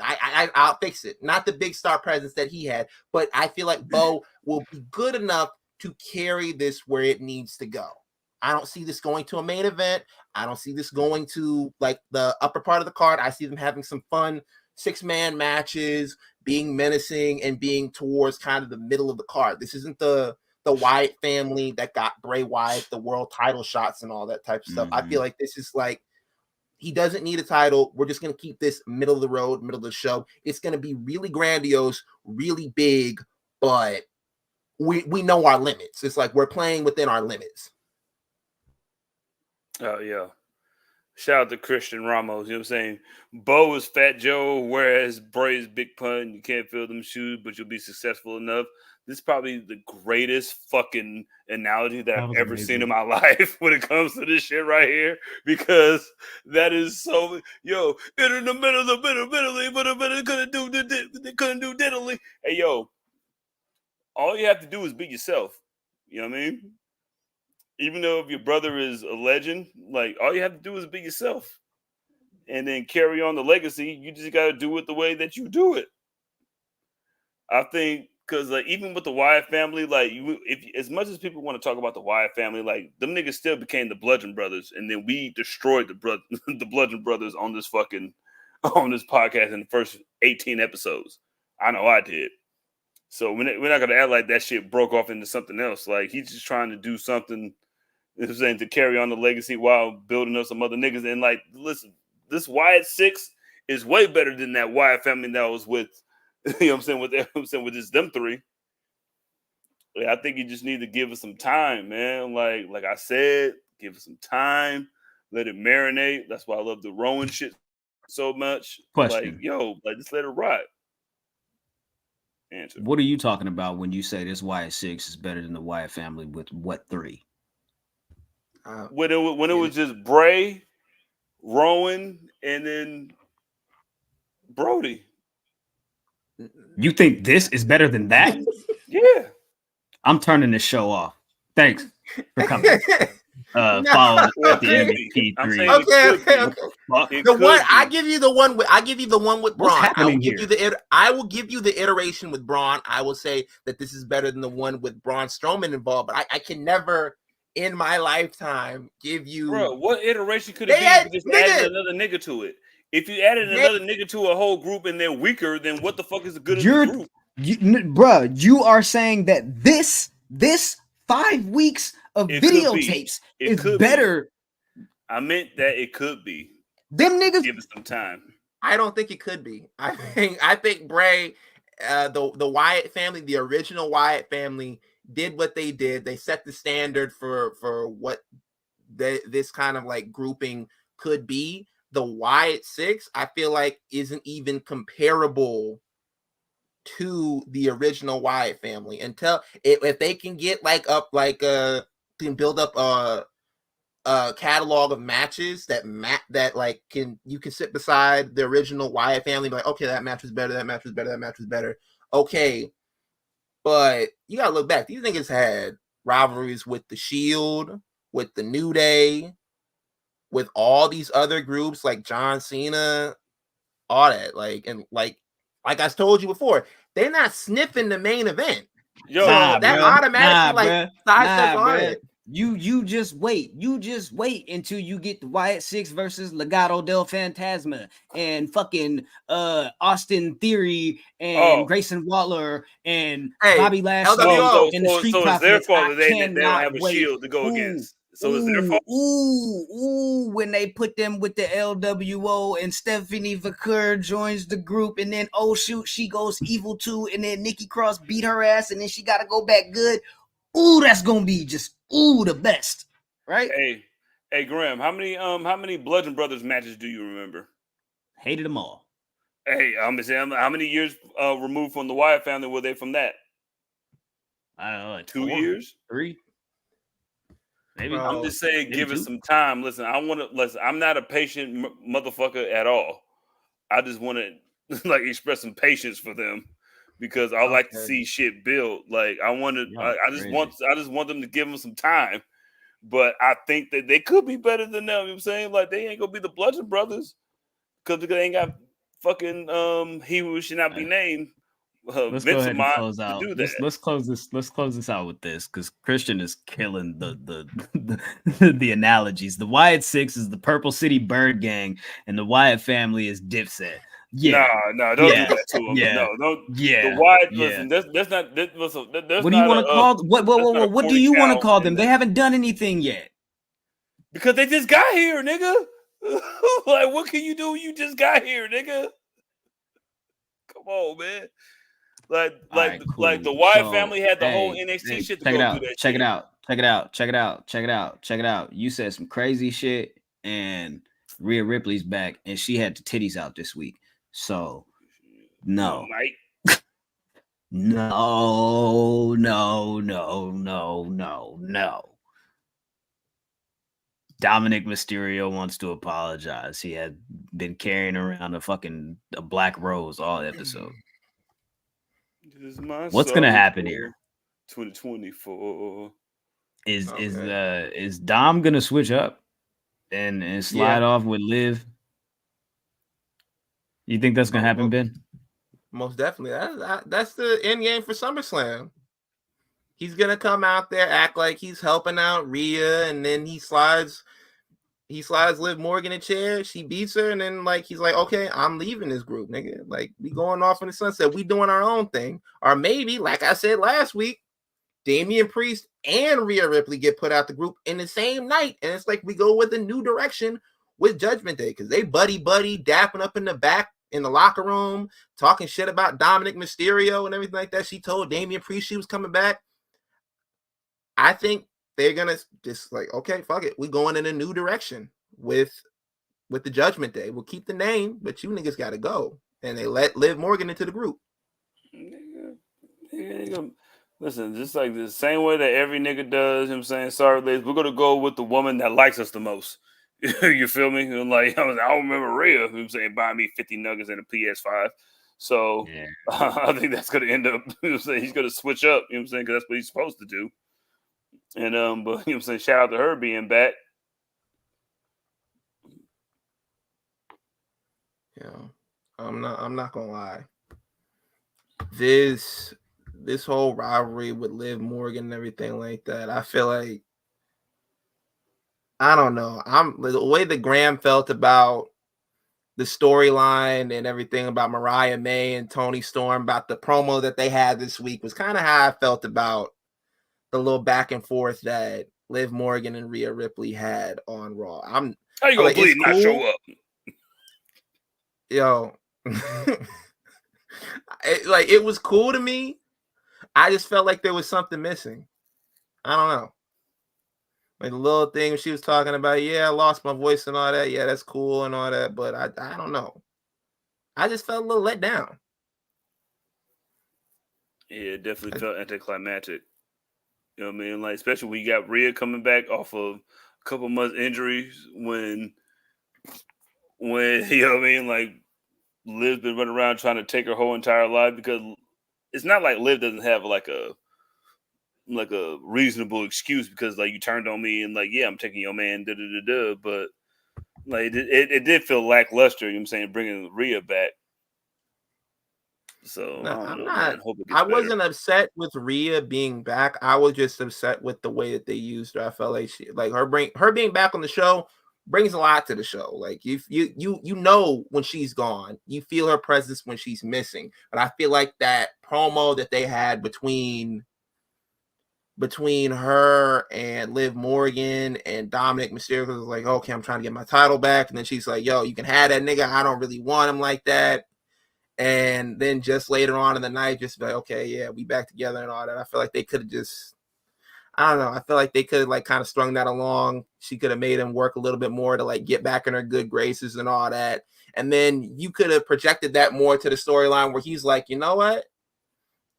I'll fix it. Not the big star presence that he had. But I feel like Bo will be good enough to carry this where it needs to go. I don't see this going to a main event. I don't see this going to like the upper part of the card. I see them having some fun 6-man matches, being menacing and being towards kind of the middle of the card. This isn't the Wyatt family that got Bray Wyatt the world title shots and all that type of stuff. I feel like this is like, he doesn't need a title. We're just going to keep this middle of the road, middle of the show. It's going to be really grandiose, really big, but we know our limits. It's like we're playing within our limits. Oh, yeah. Shout out to Christian Ramos. You know what I'm saying? Bo is Fat Joe, whereas Bray is Big Pun. You can't fill them shoes, but you'll be successful enough. This is probably the greatest fucking analogy that I've ever seen in my life when it comes to this shit right here, because that is so, yo, in the middle of the middle, couldn't do diddly. Hey, yo, all you have to do is be yourself. You know what I mean? Even though if your brother is a legend, like, all you have to do is be yourself and then carry on the legacy. You just got to do it the way that you do it. I think because like even with the Wyatt family, like if as much as people want to talk about the Wyatt family, like them niggas still became the Bludgeon Brothers, and then we destroyed the Bludgeon Brothers on this podcast in the first 18 episodes. I know I did. So we're not gonna act like that shit broke off into something else. Like he's just trying to do something. You know what I'm saying, to carry on the legacy while building up some other niggas. And like, listen, this Wyatt 6 is way better than that Wyatt family that was with, you know what I'm saying, with just them three. Like, I think you just need to give it some time, man. Like I said, give it some time, let it marinate. That's why I love the Rowan shit so much. Question. Like, yo, like just let it ride. Answer. What are you talking about when you say this Wyatt 6 is better than the Wyatt family with what 3? When it was just Bray, Rowan, and then Brody. You think this is better than that? Yeah. I'm turning this show off. Thanks for coming. Follow at the MVP 3. Okay. The one I give you the one with Braun. I will give you the iteration with Braun. I will say that this is better than the one with Braun Strowman involved, but I can never in my lifetime give you. Bro, what iteration could it be if you just added another nigga to it? If you added another nigga to a whole group and they're weaker, then what the fuck is the good of the group? You are saying that this 5 weeks of videotapes is better. I meant that it could be. Them niggas give it some time. I don't think it could be. I think Bray, the Wyatt family, the original Wyatt family, did what they did. They set the standard for what this kind of like grouping could be. The Wyatt 6, I feel like, isn't even comparable to the original Wyatt family. Until if they can get can build up a catalog of matches that you can sit beside the original Wyatt family, like, okay, that match was better, that match was better, that match was better. Okay. But you gotta look back. These niggas had rivalries with the Shield, with the New Day, with all these other groups like John Cena, all that. Like I told you before, they're not sniffing the main event. Yo, that automatically sidesteps all it. You just wait. You just wait until you get the Wyatt 6 versus Legado del Fantasma and fucking Austin Theory and Grayson Waller and Bobby Lashley and the Street Profits. It's their fault that they don't have a Shield to go against. So it's their fault. When they put them with the LWO and Stephanie Vaquer joins the group, and then shoot, she goes evil too, and then Nikki Cross beat her ass, and then she got to go back good. Ooh, that's gonna be just the best, right? Hey, Graham, how many Bludgeon Brothers matches do you remember? Hated them all. Hey, I'm saying, how many years removed from the Wyatt family were they from that? I don't know, like 2 years, 3. Maybe. I'm just saying, give it two. some time. Listen, I'm not a patient motherfucker at all. I just want to like express some patience for them because I like to see shit build. Like I want to, I just want them to give them some time. But I think that they could be better than them. You know what I'm saying? Like they ain't gonna be the Bludgeon Brothers because they ain't got fucking he who should not be named. Let's go ahead and close to out. do that. Let's close this out with this because Christian is killing the analogies. The Wyatt Six is the Purple City Bird Gang, and the Wyatt family is Dipset. Yeah, no, don't do that to him. Yeah. No, don't. Yeah, the Wyatt. Listen, that's not. Listen, that's what do you want to call? What do you want to call them? They haven't done anything yet. Because they just got here, nigga. Like, what can you do? You just got here, nigga. Come on, man. Like the Wyatt family had the whole NXT shit to go do that. Check it out. You said some crazy shit, and Rhea Ripley's back, and she had the titties out this week. So, no. No. Dominic Mysterio wants to apologize. He had been carrying around a black rose all episode. What's gonna happen here? 2024 is Dom gonna switch up and slide off with Liv? You think that's gonna happen, Ben? Most definitely. That's the end game for SummerSlam. He's gonna come out there, act like he's helping out Rhea, and then he slides Liv Morgan in a chair. She beats her, and then he's like, okay, I'm leaving this group, nigga. Like, we going off in the sunset. We doing our own thing. Or maybe, like I said last week, Damian Priest and Rhea Ripley get put out the group in the same night, and it's like we go with a new direction with Judgment Day because they buddy dapping up in the back in the locker room, talking shit about Dominic Mysterio and everything like that. She told Damian Priest she was coming back. I think they're gonna just like, okay, fuck it, we going in a new direction with the Judgment Day. We'll keep the name, but you niggas gotta go. And they let Liv Morgan into the group. Listen, just like the same way that every nigga does, you know what I'm saying, sorry, ladies, we're gonna go with the woman that likes us the most. You feel me? And I don't remember Rhea, you know what I'm saying, buying me 50 nuggets and a PS5. So I think that's gonna end up, you know what I'm saying, he's gonna switch up, you know what I'm saying, because that's what he's supposed to do. And but you know what I'm saying, shout out to her being back. Yeah. I'm not gonna lie. This whole rivalry with Liv Morgan and everything like that, I feel like, I don't know. The way that Graham felt about the storyline and everything about Mariah May and Toni Storm, about the promo that they had this week, was kind of how I felt about the little back and forth that Liv Morgan and Rhea Ripley had on Raw. How you gonna believe not show up? Yo, it was cool to me. I just felt like there was something missing. I don't know. Like the little thing she was talking about, I lost my voice and all that. Yeah, that's cool and all that, but I don't know. I just felt a little let down. Yeah, it definitely felt anticlimactic. You know what I mean? Like, especially when you got Rhea coming back off of a couple months injuries when you know what I mean, like Liv's been running around trying to take her whole entire life, because it's not like Liv doesn't have like a reasonable excuse, because like you turned on me and like, yeah, I'm taking your man, but like it did feel lackluster, you know what I'm saying, bringing Rhea back. So I wasn't upset with Rhea being back. I was just upset with the way that they used her. I felt like her being back on the show brings a lot to the show. Like you know when she's gone, you feel her presence when she's missing. But I feel like that promo that they had between her and Liv Morgan and Dominic Mysterio was like, okay, I'm trying to get my title back, and then she's like, yo, you can have that nigga. I don't really want him like that. And then just later on in the night, just be like, okay, yeah, we back together and all that. I feel like they could have just, I don't know. I feel like they could have like kind of strung that along. She could have made him work a little bit more to like get back in her good graces and all that. And then you could have projected that more to the storyline where he's like, you know what?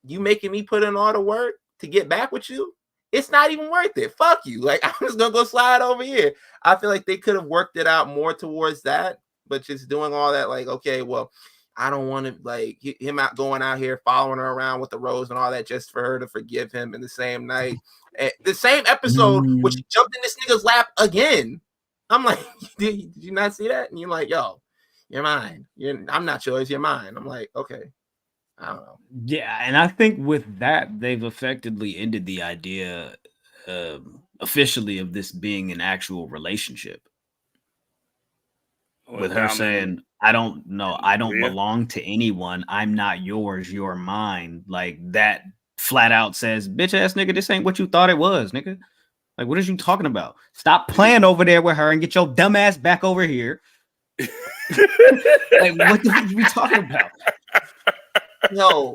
You making me put in all the work to get back with you, it's not even worth it. Fuck you. Like, I'm just gonna go slide over here. I feel like they could have worked it out more towards that, but just doing all that, like, okay, well, I don't want to like him out going out here following her around with the rose and all that just for her to forgive him in the same night. And the same episode where she jumped in this nigga's lap again. I'm like, did you not see that? And you're like, yo, you're mine. I'm not yours, you're mine. I'm like, okay. I don't know. Yeah, and I think with that, they've effectively ended the idea officially of this being an actual relationship. With her saying, I don't belong to anyone. I'm not yours, you're mine. Like, that flat out says, bitch ass nigga, this ain't what you thought it was, nigga. Like, what are you talking about? Stop playing over there with her and get your dumb ass back over here. Like, what the fuck are you talking about? No,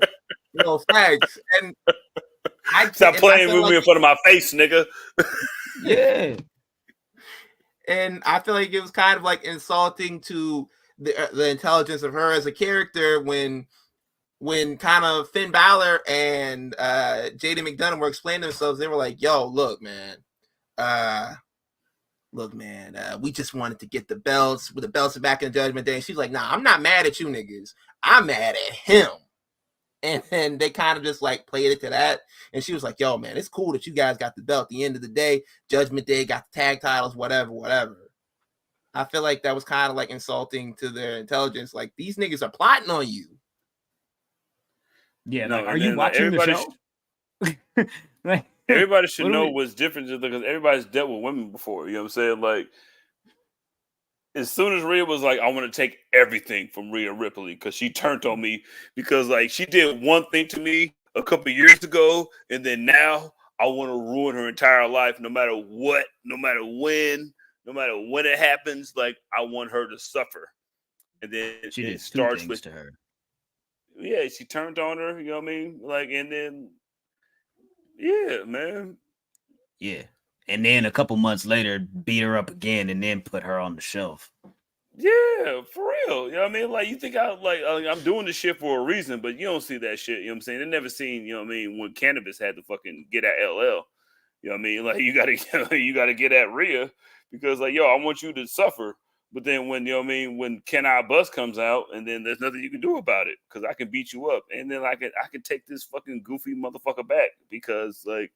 facts. And stop playing with me in front of my face, nigga. Yeah. And I feel like it was kind of like insulting to the intelligence of her as a character when kind of Finn Balor and JD McDonough were explaining themselves. They were like, yo, look, man, we just wanted to get the belts. With the belts are back in Judgment Day. And she's like, nah, I'm not mad at you niggas. I'm mad at him. And then they kind of just like played it to that. And she was like, yo, man, it's cool that you guys got the belt. At the end of the day, Judgment Day got the tag titles, whatever. I feel like that was kind of like insulting to their intelligence. Like, these niggas are plotting on you. Yeah, no, like, are you watching the show? Like, everybody should know what's different just because everybody's dealt with women before. You know what I'm saying? Like, as soon as Rhea was like, I want to take everything from Rhea Ripley because she turned on me because, like, she did one thing to me a couple of years ago, and then now I want to ruin her entire life no matter what, no matter when it happens. Like, I want her to suffer. And then it starts with to her. Yeah, she turned on her, you know what I mean? Like, and then, yeah, man. Yeah. And then a couple months later, beat her up again and then put her on the shelf. Yeah, for real. You know what I mean? Like, you think I'm doing this shit for a reason, but you don't see that shit. You know what I'm saying? They never seen, you know what I mean, when Cannabis had to fucking get at LL. You know what I mean? Like, you gotta get at Rhea because, like, yo, I want you to suffer. But then when, you know what I mean, when Can I Bust comes out, and then there's nothing you can do about it because I can beat you up. And then I can take this fucking goofy motherfucker back because, like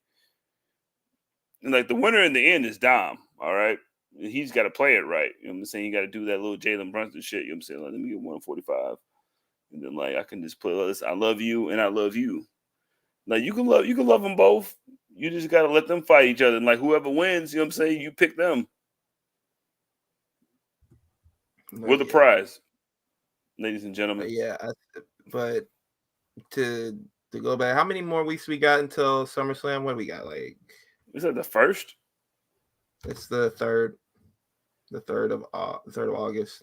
the winner in the end is Dom, all right? He's got to play it right. You know what I'm saying? You got to do that little Jalen Brunson shit. You know what I'm saying? Like, let me get 145. And then, like, I can just play this. I love you and I love you. Like, you can love them both. You just got to let them fight each other. And, like, whoever wins, you know what I'm saying? You pick them. With a prize, ladies and gentlemen. But to go back, how many more weeks we got until SummerSlam? What do we got? Like, is that the first? It's the third. The 3rd of August.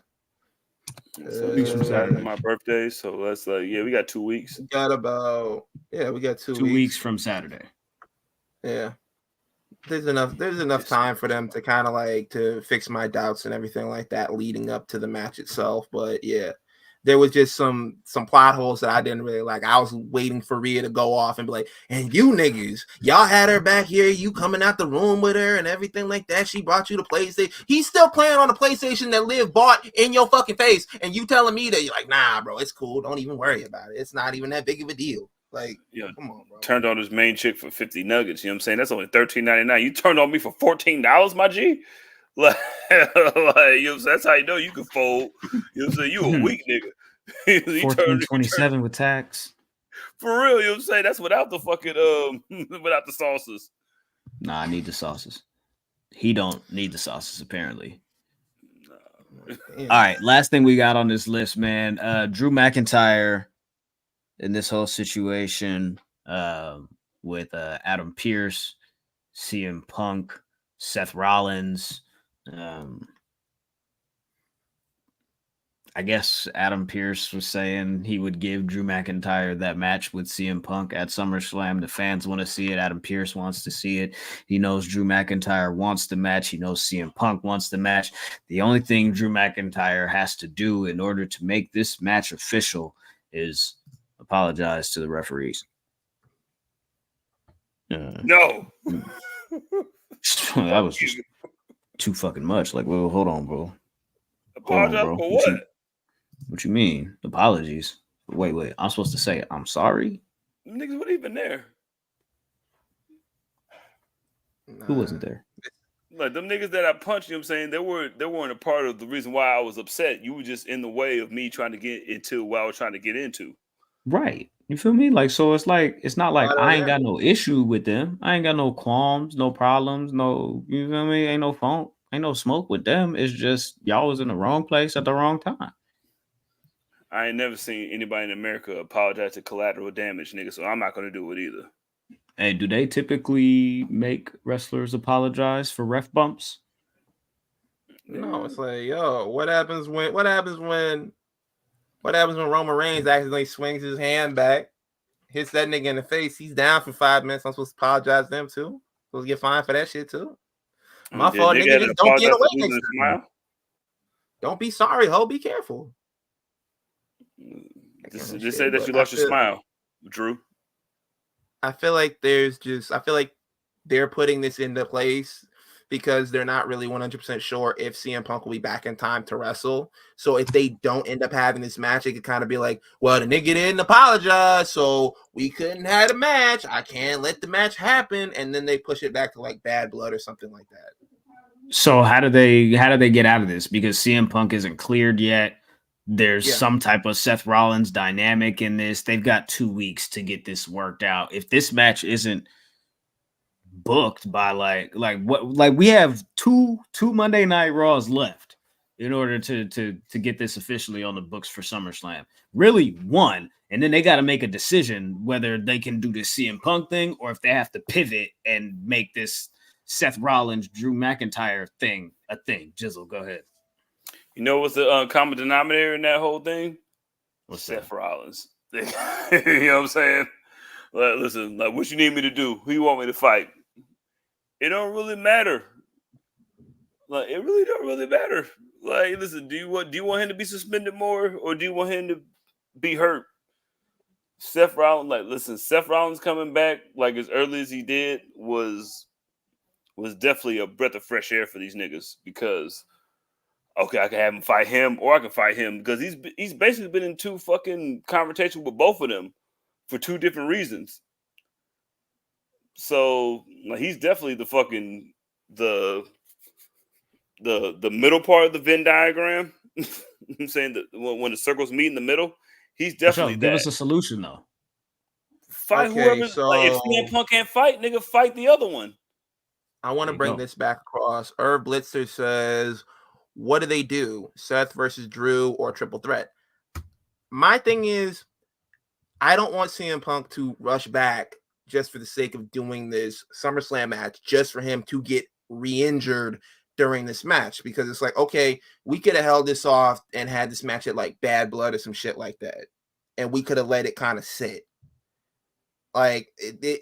Weeks from Saturday, my birthday. So that's we got 2 weeks. We got 2 weeks from Saturday. Yeah. There's enough time for them to kind of like to fix my doubts and everything like that leading up to the match itself. But yeah, there was just some plot holes that I didn't really like. I was waiting for Rhea to go off and be like, and you niggas, y'all had her back here, you coming out the room with her and everything like that. She brought you the PlayStation. He's still playing on the PlayStation that Liv bought in your fucking face. And you telling me that you're like, nah, bro, it's cool. Don't even worry about it. It's not even that big of a deal. Like, come on, bro. Turned on his main chick for 50 nuggets. You know what I'm saying? That's only $13.99. You turned on me for $14, my G? Like, you know what I'm saying? That's how you know you can fold. You know what I'm saying? You a weak nigga. $14.27 with tax. For real, you know what I'm saying? That's without the fucking without the sauces. Nah, I need the sauces. He don't need the sauces, apparently. All right, last thing we got on this list, man. Drew McIntyre in this whole situation with Adam Pearce, CM Punk, Seth Rollins. I guess Adam Pearce was saying he would give Drew McIntyre that match with CM Punk at SummerSlam. The fans want to see it. Adam Pearce wants to see it. He knows Drew McIntyre wants the match. He knows CM Punk wants the match. The only thing Drew McIntyre has to do in order to make this match official is apologize to the referees. No. That was just too fucking much. Like, well, hold on, bro. Apologize bro. for what? What you mean? Apologies. Wait. I'm supposed to say I'm sorry? Niggas weren't even there. Who wasn't there? Like them niggas that I punched, you know what I'm saying? They weren't a part of the reason why I was upset. You were just in the way of me trying to get into what I was trying to get into. Right. You feel me? Like, so it's not like I ain't got no issue with them. I ain't got no qualms, no problems, no, you feel me? Ain't no funk, ain't no smoke with them. It's just y'all was in the wrong place at the wrong time. I ain't never seen anybody in America apologize to collateral damage, nigga, so I'm not gonna do it either. Hey, do they typically make wrestlers apologize for ref bumps? No, it's like, yo, what happens when Roman Reigns accidentally swings his hand back, hits that nigga in the face? He's down for 5 minutes. I'm supposed to apologize to them too. Supposed to get fined for that shit too. My fault, nigga. Just don't get away next time. Don't be sorry, ho. Be careful. Just say that you lost your smile, Drew. I feel like they're putting this into place because they're not really 100% sure if CM Punk will be back in time to wrestle. So if they don't end up having this match, it could kind of be like, well, the nigga didn't apologize, so we couldn't have a match. I can't let the match happen. And then they push it back to like Bad Blood or something like that. So how do they get out of this? Because CM Punk isn't cleared yet. There's some type of Seth Rollins dynamic in this. They've got 2 weeks to get this worked out. If this match isn't booked by like we have two Monday Night Raws left in order to get this officially on the books for SummerSlam. Really one, and then they got to make a decision whether they can do this CM Punk thing or if they have to pivot and make this Seth Rollins, Drew McIntyre thing a thing. Jizzle, go ahead. You know what's the common denominator in that whole thing? What's Seth Rollins. You know what I'm saying? Like, listen, like, what you need me to do? Who you want me to fight? It don't really matter. Like, it really don't really matter. Like, listen, do you want him to be suspended more, or do you want him to be hurt? Seth Rollins, like, listen, Seth Rollins coming back like as early as he did was definitely a breath of fresh air for these niggas because. Okay, I can have him fight him, or I can fight him because he's basically been in 2 fucking confrontations with both of them for 2 different reasons. So like, he's definitely the fucking the middle part of the Venn diagram. I'm saying that when the circles meet in the middle, he's definitely Give us a solution though. Fight whoever. So like, if CM Punk can't fight, nigga, fight the other one. I want to bring this back across. Irv Blitzer says, what do they do? Seth versus Drew or triple threat? My thing is, I don't want CM Punk to rush back just for the sake of doing this SummerSlam match, just for him to get re-injured during this match. Because it's like, okay, we could have held this off and had this match at like Bad Blood or some shit like that. And we could have let it kind of sit. Like,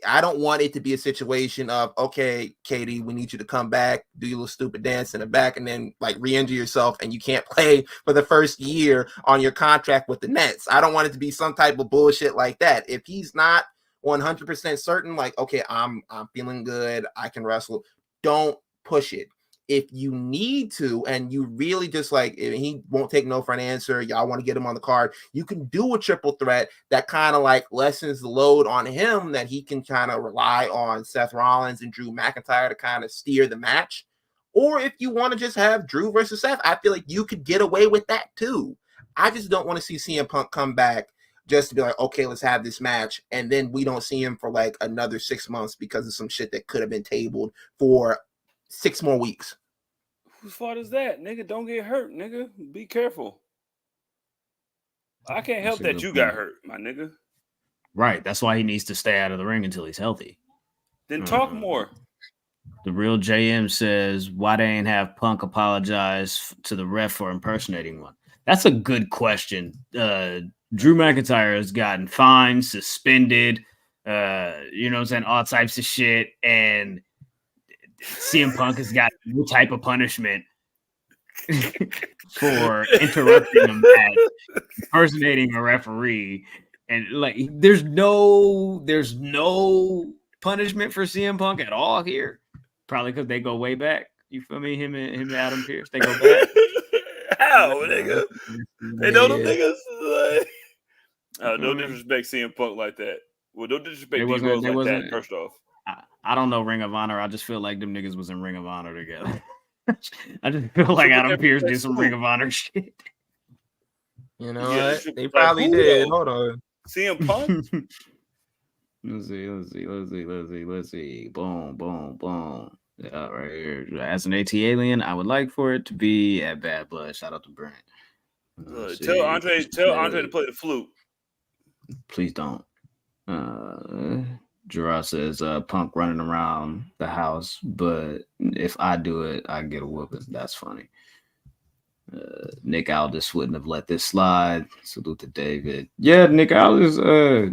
I don't want it to be a situation of, okay, Katie, we need you to come back, do your little stupid dance in the back, and then like re-injure yourself, and you can't play for the first year on your contract with the Nets. I don't want it to be some type of bullshit like that. If he's not 100% certain, like, okay, I'm feeling good, I can wrestle, don't push it. If you need to, and you really just like, he won't take no for an answer, y'all want to get him on the card, you can do a triple threat that kind of like lessens the load on him, that he can kind of rely on Seth Rollins and Drew McIntyre to kind of steer the match. Or if you want to just have Drew versus Seth, I feel like you could get away with that too. I just don't want to see CM Punk come back just to be like, okay, let's have this match, and then we don't see him for like another 6 months because of some shit that could have been tabled for 6 more weeks. Whose fault is that, nigga? Don't get hurt, nigga. Be careful. I can't help that you got hurt, my nigga. Right. That's why he needs to stay out of the ring until he's healthy. Then talk more. The real JM says, why they ain't have Punk apologize to the ref for impersonating one? That's a good question. Drew McIntyre has gotten fined, suspended, you know what I'm saying, all types of shit, and CM Punk has got no type of punishment for interrupting a match, impersonating a referee, and like there's no punishment for CM Punk at all here. Probably because they go way back. You feel me? Him and Adam Pearce, they go back. How, nigga? They know them niggas. Like, don't disrespect CM Punk like that. Well, don't disrespect D Rose like that. First off, I don't know Ring of Honor. I just feel like them niggas was in Ring of Honor together. I just feel like Adam Pearce did some Ring of Honor shit. You know what? They probably did. Hold on. CM Punk. Let's see. Boom. Yeah, right here. As an AT alien, I would like for it to be at Bad Blood. Shout out to Brent. Tell Andre to play the flute. Please don't. Gerard says Punk running around the house, but if I do it, I get a whooping. That's funny. Nick Aldis wouldn't have let this slide. Salute to David. Yeah, Nick Aldis,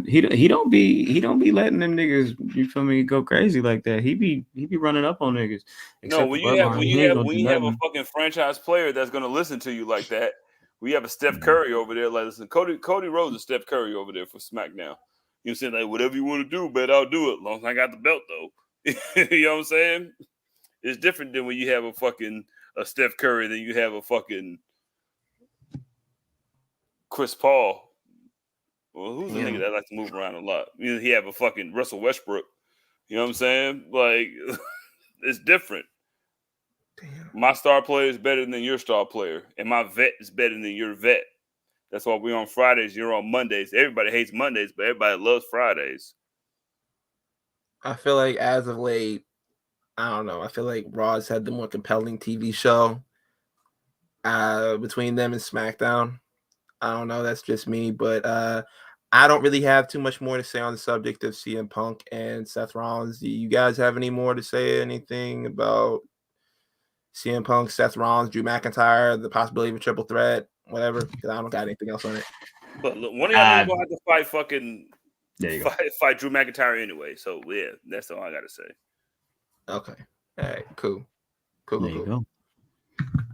he don't be letting them niggas, you feel me, go crazy like that. He be running up on niggas. No, when you have a fucking franchise player that's gonna listen to you like that, we have a Steph Curry over there. Like, listen, Cody Rhodes and Steph Curry over there for SmackDown. You know, saying like, whatever you want to do, but I'll do it. As long as I got the belt, though. You know what I'm saying? It's different than when you have a Steph Curry, then you have a fucking Chris Paul. Well, who's the nigga that likes to move around a lot? You know, he have a fucking Russell Westbrook. You know what I'm saying? Like, it's different. Damn. My star player is better than your star player, and my vet is better than your vet. That's why we're on Fridays. You're on Mondays. Everybody hates Mondays, but everybody loves Fridays. I feel like as of late, I don't know. I feel like Raw's had the more compelling TV show between them and SmackDown. I don't know. That's just me, but I don't really have too much more to say on the subject of CM Punk and Seth Rollins. Do you guys have any more to say? Anything about CM Punk, Seth Rollins, Drew McIntyre, the possibility of a triple threat, whatever? Because I don't got anything else on it. But look, one of y'all niggas gonna have to fight fucking fight Drew McIntyre anyway. So yeah, that's all I gotta say. Okay. All right. Cool. There you go.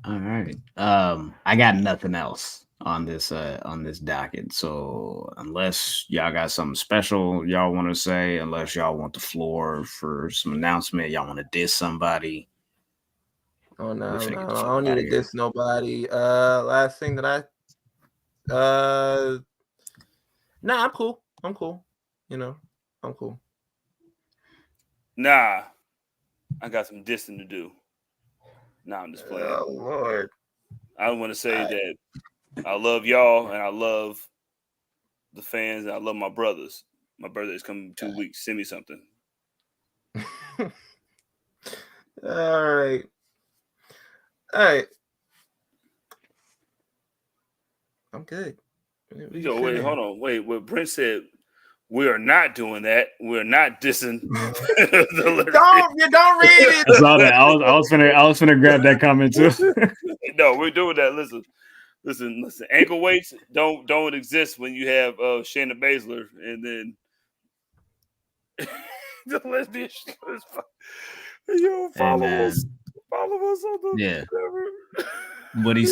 All right. I got nothing else on this docket. So unless y'all got something special y'all want to say, unless y'all want the floor for some announcement, y'all want to diss somebody. Oh no, I don't need to diss nobody. Last thing that I'm cool. You know, I'm cool. Nah, I got some dissing to do. Nah, I'm just playing. Oh Lord. I want to say that I love y'all and I love the fans and I love my brothers. My birthday's coming in 2 weeks. Send me something. All right. I'm good. Yo, wait, hold on. Wait, what Brent said, we are not doing that. We're not dissing. Don't read it. I saw that. I was finna grab that comment too. No, we're doing that. Listen. Ankle weights don't exist when you have Shayna Baszler and then the lesbian. Yo, follow us on the What he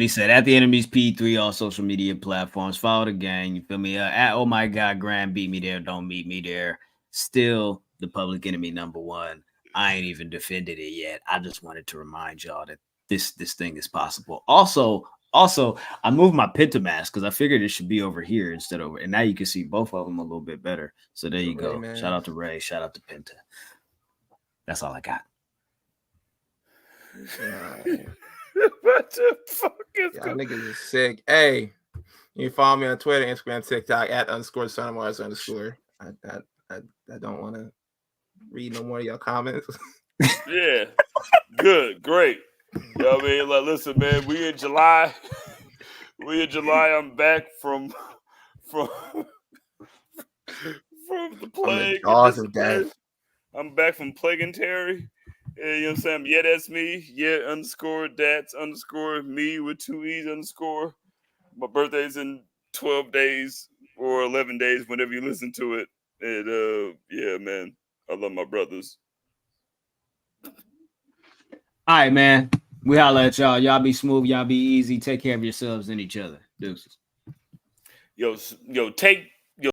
said at the enemy's P3 all social media platforms. Follow the gang. You feel me? At oh my god, Graham beat me there. Don't meet me there. Still the public enemy #1. I ain't even defended it yet. I just wanted to remind y'all that this thing is possible. Also, I moved my Penta mask because I figured it should be over here instead of over. And now you can see both of them a little bit better. So there you go. Man. Shout out to Ray. Shout out to Penta. That's all I got. What the fuck is y'all niggas is sick. Hey, you can follow me on Twitter, Instagram, TikTok at _SonOfMars_. I don't want to read no more of your comments. Yeah, good, great. You know what I mean? Like, listen, man, we in July. I'm back from the plague. I'm back from plague and Terry. Yeah, you know what I'm saying? Yeah, that's me. Yeah, _that's _me with 2 E's _. My birthday's in 12 days or 11 days, whenever you listen to it. And yeah, man, I love my brothers. All right, man. We holla at y'all. Y'all be smooth. Y'all be easy. Take care of yourselves and each other. Deuces. Yo, take